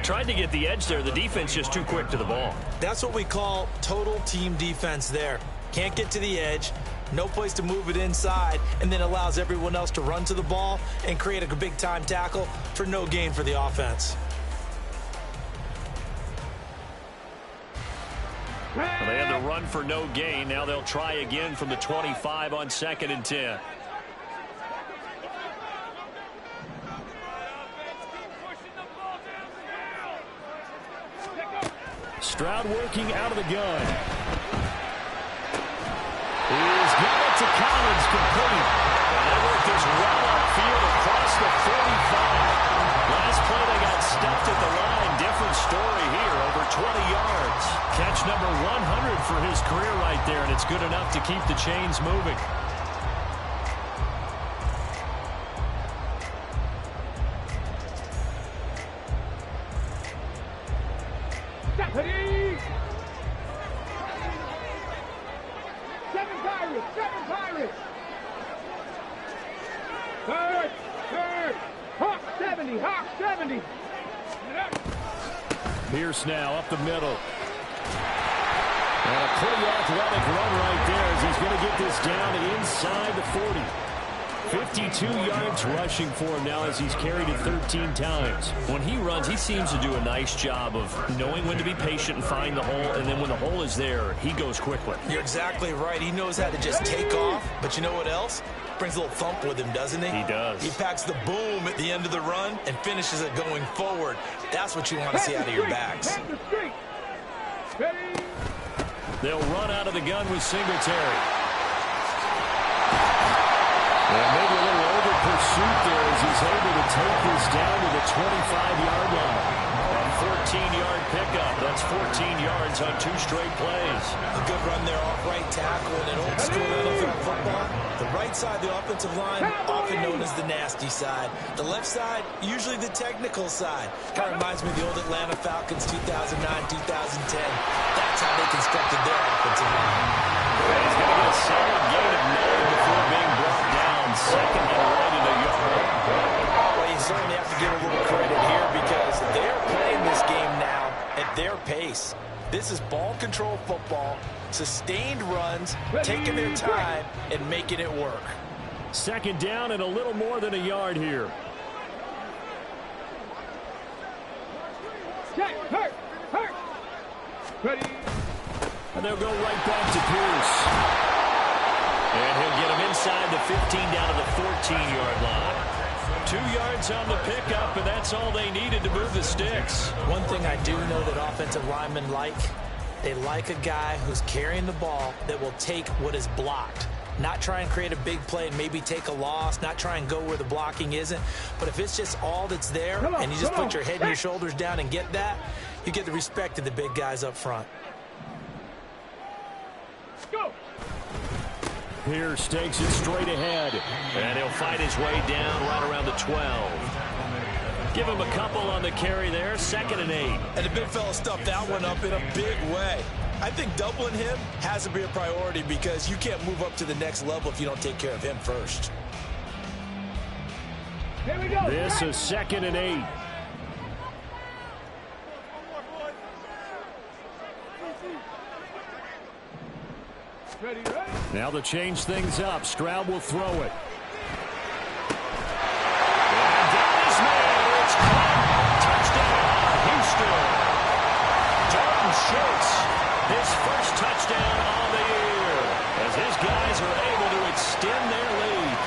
Tried to get the edge there. The defense just too quick to the ball. That's what we call total team defense there. Can't get to the edge, no place to move it inside, and then allows everyone else to run to the ball and create a big-time tackle for no gain for the offense. Well, they had the run for no gain. Now they'll try again from the 25 on 2nd and 10. Stroud working out of the gun. He's got it to Collins, complete. And that worked his well upfield across the 45. Last play they got stuffed at the line. Different story here, over 20 yards. Catch number 100 for his career right there, and it's good enough to keep the chains moving. Seven Pirates! Third! Hawk 70! Hawk 70! Pierce now up the middle. And a pretty athletic run right there as he's going to get this down inside the 40. 52 yards rushing for him now as he's carried it 13 times. When he runs, he seems to do a nice job of knowing when to be patient and find the hole, and then when the hole is there, he goes quickly. You're exactly right. He knows how to just take off, but you know what else? Brings a little thump with him, doesn't he? He does. He packs the boom at the end of the run and finishes it going forward. That's what you want to see out of your backs. They'll run out of the gun with Singletary. And maybe a little over pursuit there as he's able to take this down to the 25-yard line. A 14-yard pickup. That's 14 yards on 2 straight plays. A good run there off right tackle in an old school NFL football. The right side of the offensive line, often known as the nasty side. The left side, usually the technical side. Kind of reminds me of the old Atlanta Falcons 2009-2010. That's how they constructed their offensive line. He's going to get a solid gain of 9 before being brought down. 2nd and 1 in a yard. Well, you certainly have to give a little credit here because they're playing this game now at their pace. This is ball control football, sustained runs, taking their time, and making it work. 2nd down and a little more than a yard here. Check, hurt. Ready. And they'll go right back to Pierce. And he'll get him inside the 15 down to the 14-yard line. 2 yards on the pickup, and that's all they needed to move the sticks. One thing I do know that offensive linemen like, they like a guy who's carrying the ball that will take what is blocked. Not try and create a big play and maybe take a loss, not try and go where the blocking isn't. But if it's just all that's there and you just put your head and your shoulders down and get that, you get the respect of the big guys up front. Go! Pierce takes it straight ahead, and he'll fight his way down right around the 12. Give him a couple on the carry there, 2nd and 8. And the big fella stuffed that one up in a big way. I think doubling him has to be a priority because you can't move up to the next level if you don't take care of him first. Here we go. This is 2nd and 8. Ready, ready. Now to change things up, Stroud will throw it. And that is made. It's caught. Touchdown, Houston. Jordan Schultz, his first touchdown on the year, as his guys are able to extend their lead.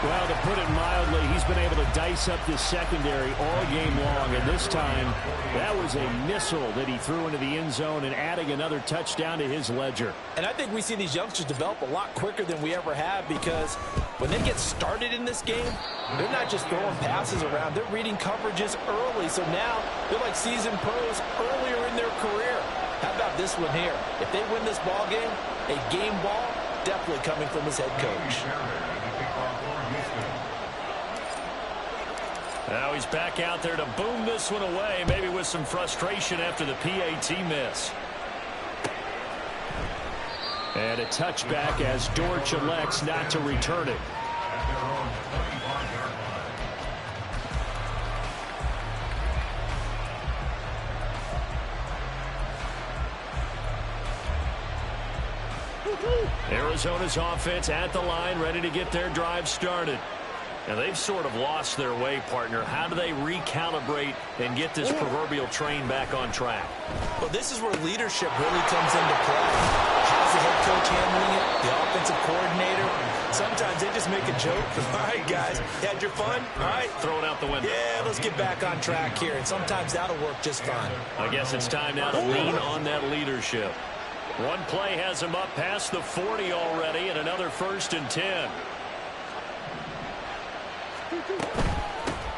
Well, to put it mildly, he's been able to dice up this secondary all game long, and this time that was a missile that he threw into the end zone and adding another touchdown to his ledger. And I think we see these youngsters develop a lot quicker than we ever have, because when they get started in this game, they're not just throwing passes around, they're reading coverages early. So now they're like seasoned pros earlier in their career. How about this one here? If they win this ball game, a game ball definitely coming from his head coach. Now he's back out there to boom this one away, maybe with some frustration after the PAT miss. And a touchback as Dortch elects not to return it. Arizona's offense at the line, ready to get their drive started. And they've sort of lost their way, partner. How do they recalibrate and get this proverbial train back on track? Well, this is where leadership really comes into play. How's the head coach handling it? The offensive coordinator? Sometimes they just make a joke. All right, guys, had your fun? All right. Throw it out the window. Yeah, let's get back on track here. And sometimes that'll work just fine. I guess it's time now to lean on that leadership. One play has him up past the 40 already, and another 1st and 10.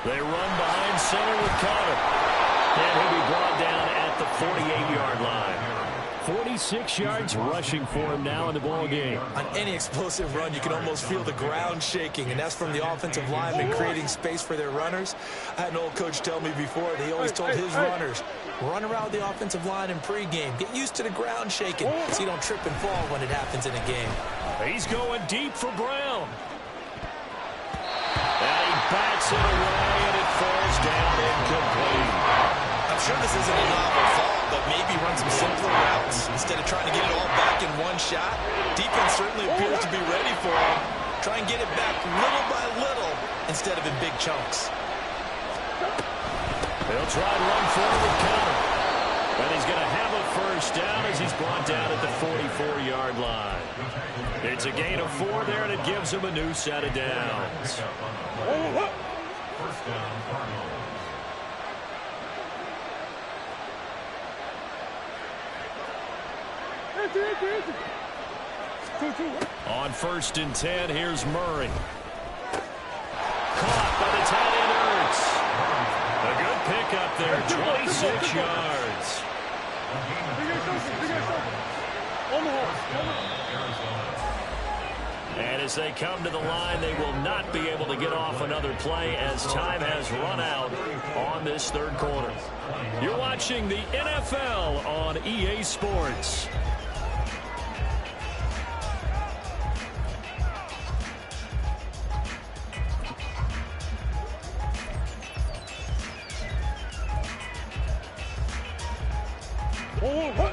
They run behind center with Connor. And he'll be brought down at the 48-yard line. 46 yards rushing for him now in the ball game. On any explosive run, you can almost feel the ground shaking, and that's from the offensive linemen creating space for their runners. I had an old coach tell me before that he always told his runners, run around the offensive line in pregame. Get used to the ground shaking so you don't trip and fall when it happens in a game. He's going deep for Brown. And he bats it away, and it falls down incomplete. I'm sure this isn't a novel thought, but maybe run some simpler routes instead of trying to get it all back in one shot. Defense certainly appears to be ready for him. Try and get it back little by little instead of in big chunks. They'll try and run forward with Connor. And he's going to have a 1st down as he's brought down at the 44-yard line. It's a gain of 4 there, and it gives him a new set of downs. 1st down, Cardinals. On 1st and 10, here's Murray. Caught by the tight end Ertz. A good pick up there, 26 yards. And as they come to the line, they will not be able to get off another play as time has run out on this 3rd quarter. You're watching the NFL on EA Sports.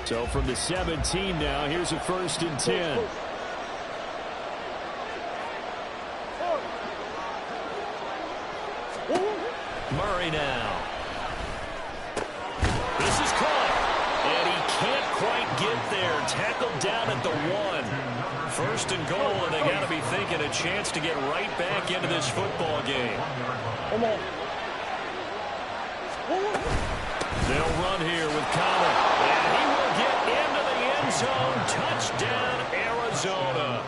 So from the 17 now, here's a 1st and 10. Murray now. This is caught. And he can't quite get there. Tackled down at the 1. 1st and goal, and they got to be thinking a chance to get right back into this football game. They'll run here with Connor. And he will get into the end zone. Touchdown, Arizona.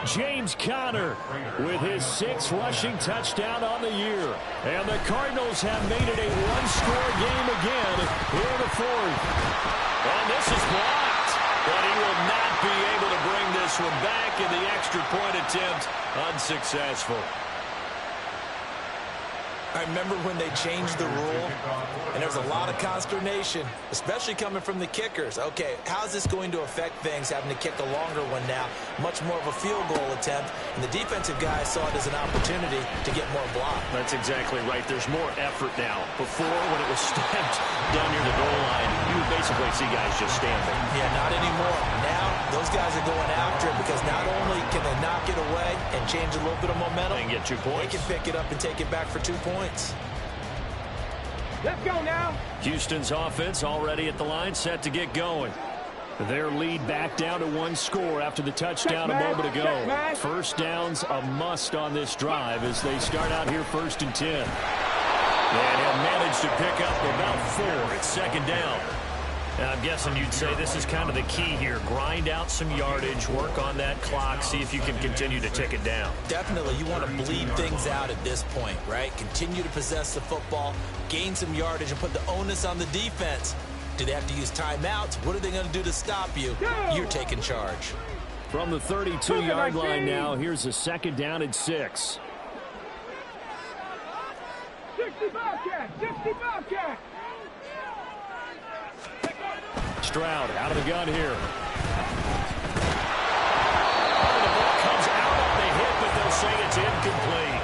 James Conner with his 6th rushing touchdown on the year. And the Cardinals have made it a 1-score game again here in the 4th. And this is blocked. But he will not be able to bring this one back, in the extra point attempt unsuccessful. I remember when they changed the rule, and there was a lot of consternation, especially coming from the kickers. Okay, how's this going to affect things, having to kick a longer one now? Much more of a field goal attempt, and the defensive guys saw it as an opportunity to get more block. That's exactly right. There's more effort now. Before, when it was stacked down near the goal line, you would basically typically see guys just standing. Yeah, not anymore. Now, those guys are going after it because not only can they knock it away and change a little bit of momentum, And get 2 points. they can pick it up and take it back for 2 points. Let's go now. Houston's offense already at the line, set to get going. Their lead back down to 1 score after the touchdown a moment ago. First down's a must on this drive as they start out here 1st and 10. And he'll manage to pick up about 4. It's 2nd down. And I'm guessing you'd say this is kind of the key here. Grind out some yardage, work on that clock, see if you can continue to tick it down. Definitely, you want to bleed things out at this point, right? Continue to possess the football, gain some yardage, and put the onus on the defense. Do they have to use timeouts? What are they going to do to stop you? You're taking charge. From the 32-yard line now, here's a 2nd down and 6. 60 Bobcat, 60 Bobcat. Stroud out of the gun here. The ball comes out on the hit, but they'll say it's incomplete.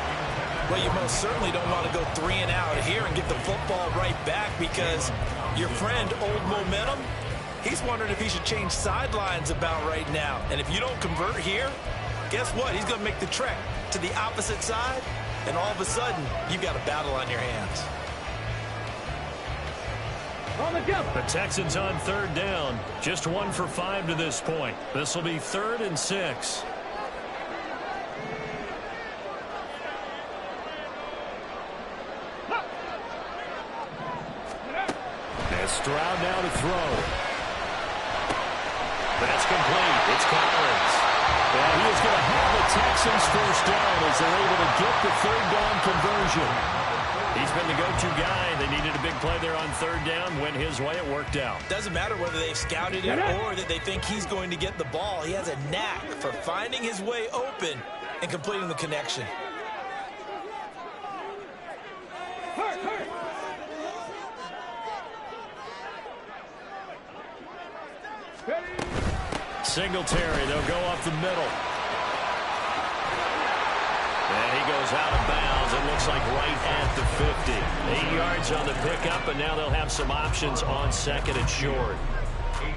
Well, you most certainly don't want to go 3 and out here and get the football right back because your friend, Old Momentum, he's wondering if he should change sidelines about right now. And if you don't convert here, guess what? He's going to make the trek to the opposite side, and all of a sudden, you've got a battle on your hands. On the jump. The Texans on 3rd down. Just 1 for 5 to this point. This will be 3rd and 6. And Stroud now to throw. That's complete. It's Collins. And he is going to have the Texans 1st down as they're able to get the 3rd down conversion. He's been the go-to guy. They needed a big play there on 3rd down. Went his way. It worked out. Doesn't matter whether they've scouted it or that they think he's going to get the ball. He has a knack for finding his way open and completing the connection. Hurt, hurt. Singletary, they'll go up the middle. And he goes out of bounds. It looks like right at the 50. 8 yards on the pickup, and now they'll have some options on 2nd and short.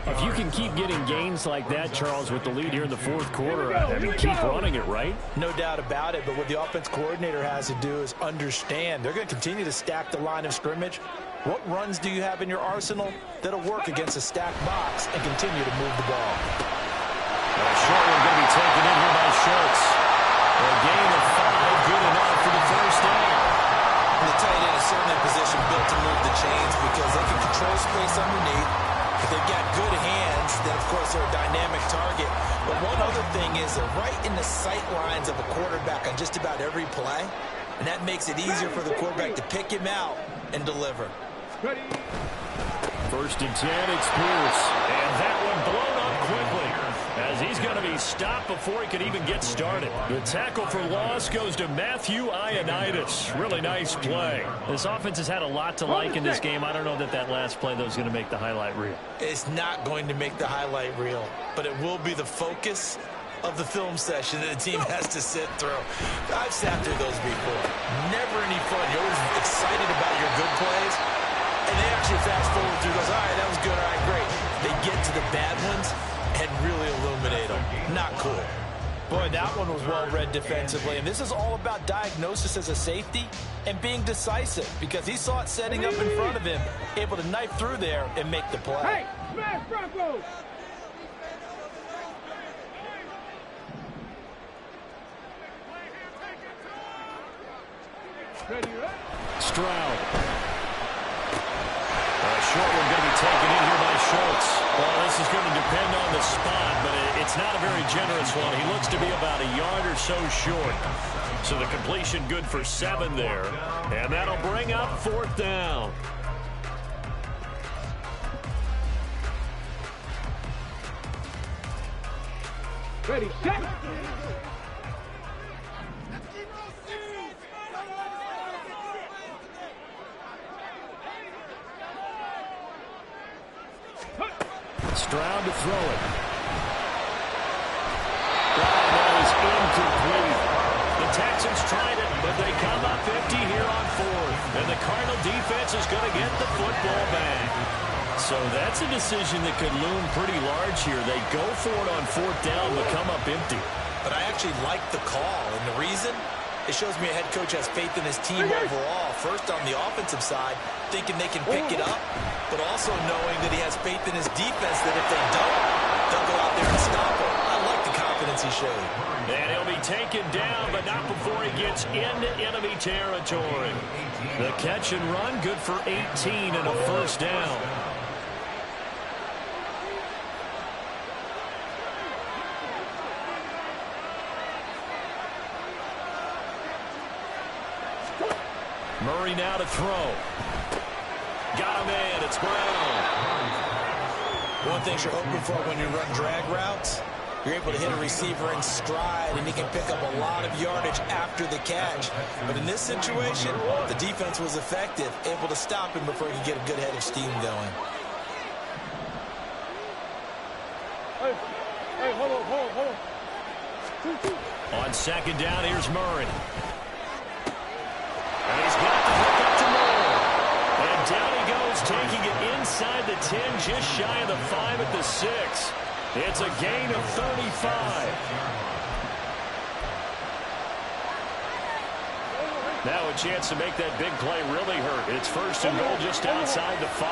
If you can keep getting gains like that, Charles, with the lead here in the 4th quarter, I mean, keep running it, right? No doubt about it, but what the offense coordinator has to do is understand they're going to continue to stack the line of scrimmage. What runs do you have in your arsenal that'll work against a stacked box and continue to move the ball? Short one going to be taken in here by Schultz. A gain of 5, good enough for the 1st down. The tight end is certainly a position built to move the chains because they can control space underneath. If they've got good hands, then of course they're a dynamic target. But one other thing is they're right in the sight lines of a quarterback on just about every play. And that makes it easier for the quarterback to pick him out and deliver. 1st and 10, it's Pierce. And that one blown up quickly as he's going to be stopped before he can even get started. The tackle for loss goes to Matthew Ioannidis. Really nice play. This offense has had a lot to like in this game. I don't know that last play, though, is going to make the highlight reel. It's not going to make the highlight reel, but it will be the focus of the film session that the team has to sit through. I've sat through those before. Never any fun. You're always excited about your good plays, and they actually fast forward through those. All right, that was good. All right, great. They get to the bad ones and really illuminate them. Not cool. Boy, that one was well-read defensively, and this is all about diagnosis as a safety and being decisive because he saw it setting up in front of him, able to knife through there and make the play. Hey, smash Broncos! Stroud. Short one going to be taken in here by Schultz. Well, this is going to depend on the spot, but it's not a very generous one. He looks to be about a yard or so short. So the completion good for 7 there. And that'll bring up 4th down. Ready, set! Stroud to throw it. That is incomplete. The Texans tried it, but they come up 50 here on 4th. And the Cardinal defense is going to get the football back. So that's a decision that could loom pretty large here. They go for it on 4th down, but come up empty. But I actually like the call, and the reason? It shows me a head coach has faith in his team overall. First, on the offensive side, thinking they can pick it up, but also knowing that he has faith in his defense that if they don't, they'll go out there and stop him. I like the confidence he showed. And he'll be taken down, but not before he gets into enemy territory. The catch and run, good for 18 and a first down. Murray now to throw. Got him in. It's Brown. One thing you're hoping for when you run drag routes, you're able to hit a receiver in stride, and he can pick up a lot of yardage after the catch. But in this situation, the defense was effective, able to stop him before he could get a good head of steam going. Hey, hold on. On 2nd down, here's Murray. And he's got the hook up to Moore. And down he goes, taking it inside the 10, just shy of the 5 at the 6. It's a gain of 35. Now a chance to make that big play really hurt. It's 1st and goal just outside the 5.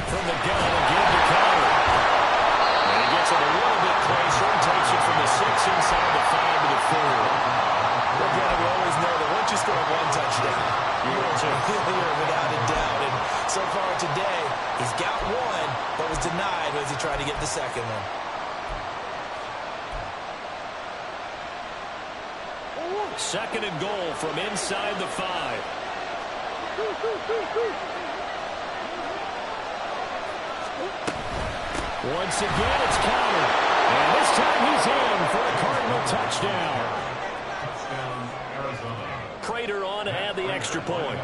From the gun, again to Connor. And he gets it a little bit closer and takes it from the 6 inside the 5 to the 4. Well, Brandon, we always know that once you score one touchdown, you're without a doubt. And so far today, he's got one, but was denied as he tried to get the second one. Second and goal from inside the 5. Once again, it's countered. And this time he's in for a Cardinal touchdown. Prater on to add the extra point.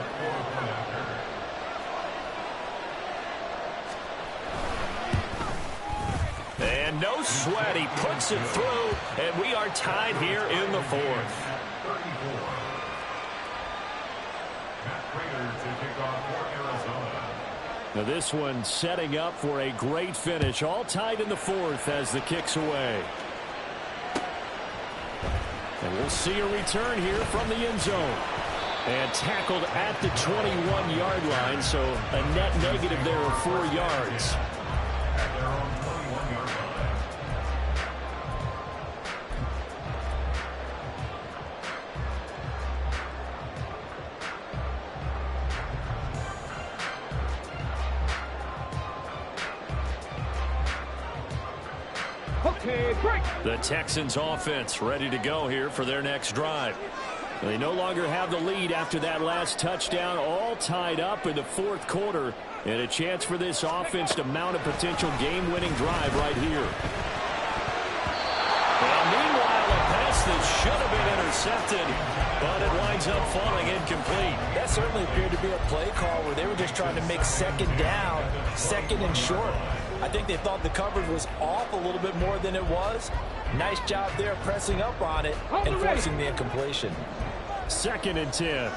And no sweat. He puts it through, and we are tied here in the 4th. Now this one setting up for a great finish. All tied in the 4th as the kick's away. And we'll see a return here from the end zone. And tackled at the 21-yard line, so a net negative there of 4 yards. At their own 21-yard line. Okay, break. The Texans offense ready to go here for their next drive. They no longer have the lead after that last touchdown, all tied up in the 4th quarter, and a chance for this offense to mount a potential game-winning drive right here. And meanwhile, a pass that should have been intercepted, but it winds up falling incomplete. That certainly appeared to be a play call where they were just trying to make 2nd down, 2nd and short. I think they thought the coverage was off a little bit more than it was. Nice job there pressing up on it and forcing the incompletion. 2nd and 10.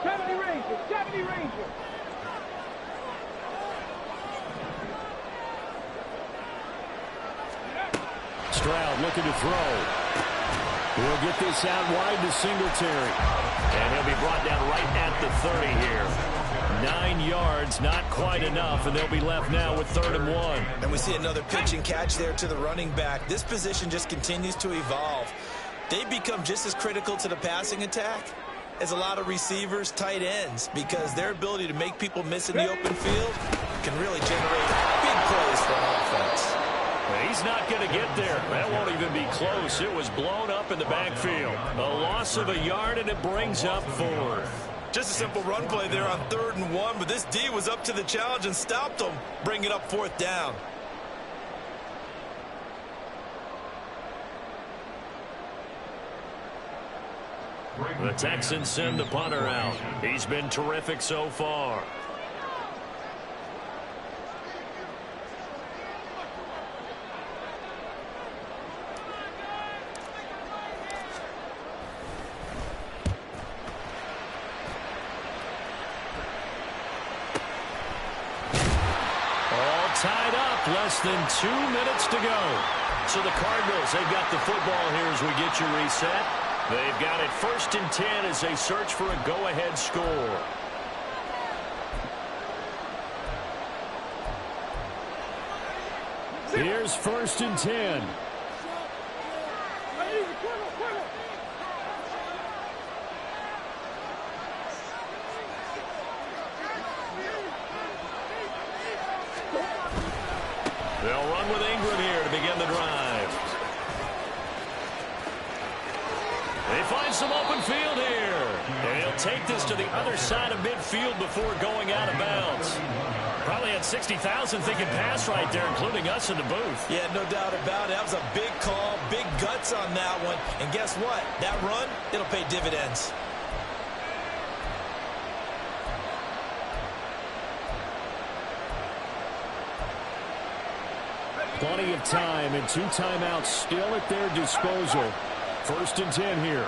70 Rangers, 70 Rangers. Stroud looking to throw. We'll get this out wide to Singletary. And he'll be brought down right at the 30 here. 9 yards, not quite enough, and they'll be left now with 3rd and 1. And we see another pitch and catch there to the running back. This position just continues to evolve. They become just as critical to the passing attack as a lot of receivers, tight ends, because their ability to make people miss in the open field can really generate big plays for an offense. He's not going to get there. That won't even be close. It was blown up in the backfield. A loss of a yard, and it brings up 4th. Just a simple run play there on 3rd and 1, but this D was up to the challenge and stopped them, bringing up 4th down. The Texans send the punter out. He's been terrific so far. less than 2 minutes to go. So the Cardinals, they've got the football here as we get you reset. They've got it 1st and 10 as they search for a go-ahead score. Here's 1st and 10. They'll run with Ingram here to begin the drive. They find some open field here. And he'll take this to the other side of midfield before going out of bounds. Probably had 60,000 thinking pass right there, including us in the booth. Yeah, no doubt about it. That was a big call, big guts on that one. And guess what? That run, it'll pay dividends. Plenty of time and 2 timeouts still at their disposal. 1st and 10 here.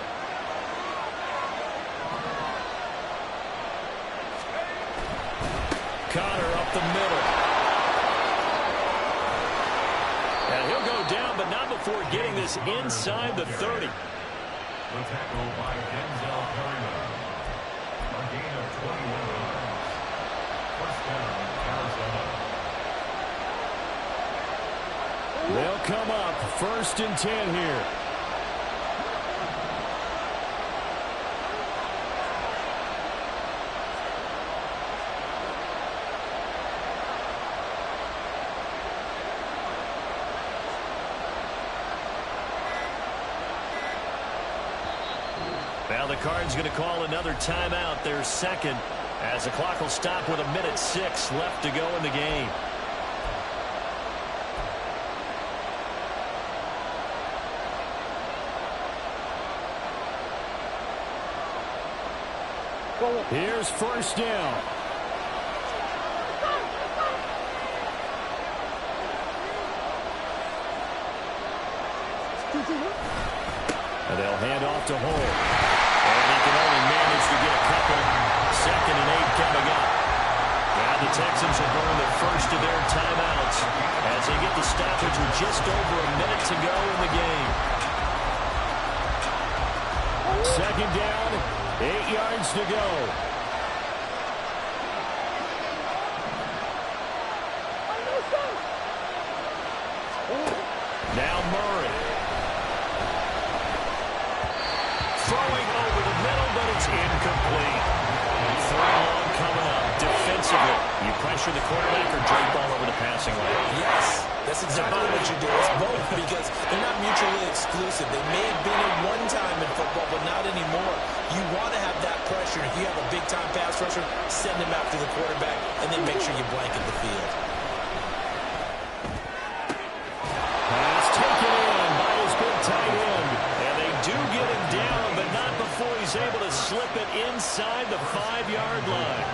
Connor up the middle. And he'll go down, but not before getting this inside the 30. The tackle by Denzel Perryman. A gain of 21 yards. 1st down, Arizona. They'll come up 1st and 10 here. Now the Cards going to call another timeout, their 2nd, as the clock will stop with 1:06 left to go in the game. Here's 1st down. And they'll hand off to Hall. And he can only manage to get a couple. 2nd and 8 coming up. Now the Texans will burn the first of their timeouts as they get the stoppage with just over a minute to go in the game. 2nd down, 8 yards to go. Now Murray. Throwing over the middle, but it's incomplete. 3rd long coming up. Defensively, you pressure the quarterback or drape all over the passing lane? Yes, that's exactly what you do. It's both because they're not mutually exclusive. They may have been at one time in football, but not anymore. You want to have that pressure. If you have a big-time pass rusher, send him after the quarterback, and then make sure you blanket the field. Pass taken in by his good tight end. And they do get him down, but not before he's able to slip it inside the 5-yard line.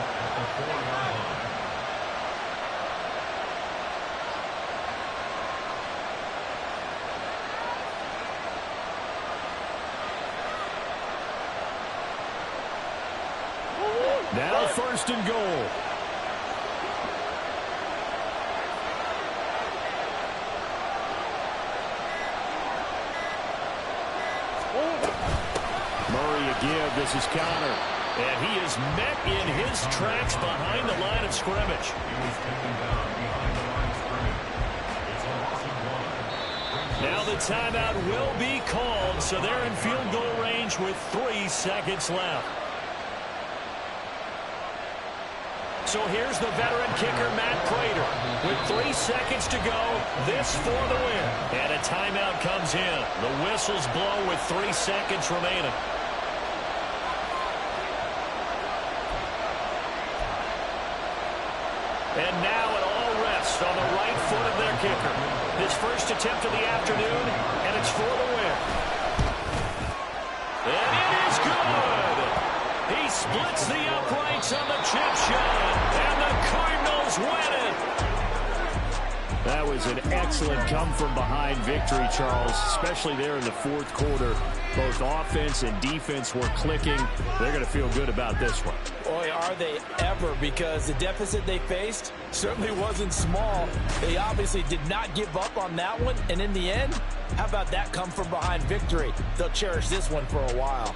Now 1st and goal. Murray again. This is Connor. And he is met in his tracks behind the line of scrimmage. He was taken down behind the line of scrimmage. It's a loss of 1. Now the timeout will be called, so they're in field goal range with 3 seconds left. So here's the veteran kicker, Matt Prater. With 3 seconds to go, this for the win. And a timeout comes in. The whistles blow with 3 seconds remaining. And now it all rests on the right foot of their kicker. His first attempt of the afternoon, and it's for the win. And it is good! He splits the uprights on the chip shot, and the Cardinals win it! That was an excellent come-from-behind victory, Charles, especially there in the 4th quarter. Both offense and defense were clicking. They're going to feel good about this one. Boy, are they ever, because the deficit they faced certainly wasn't small. They obviously did not give up on that one, and in the end, how about that come from behind victory? They'll cherish this one for a while.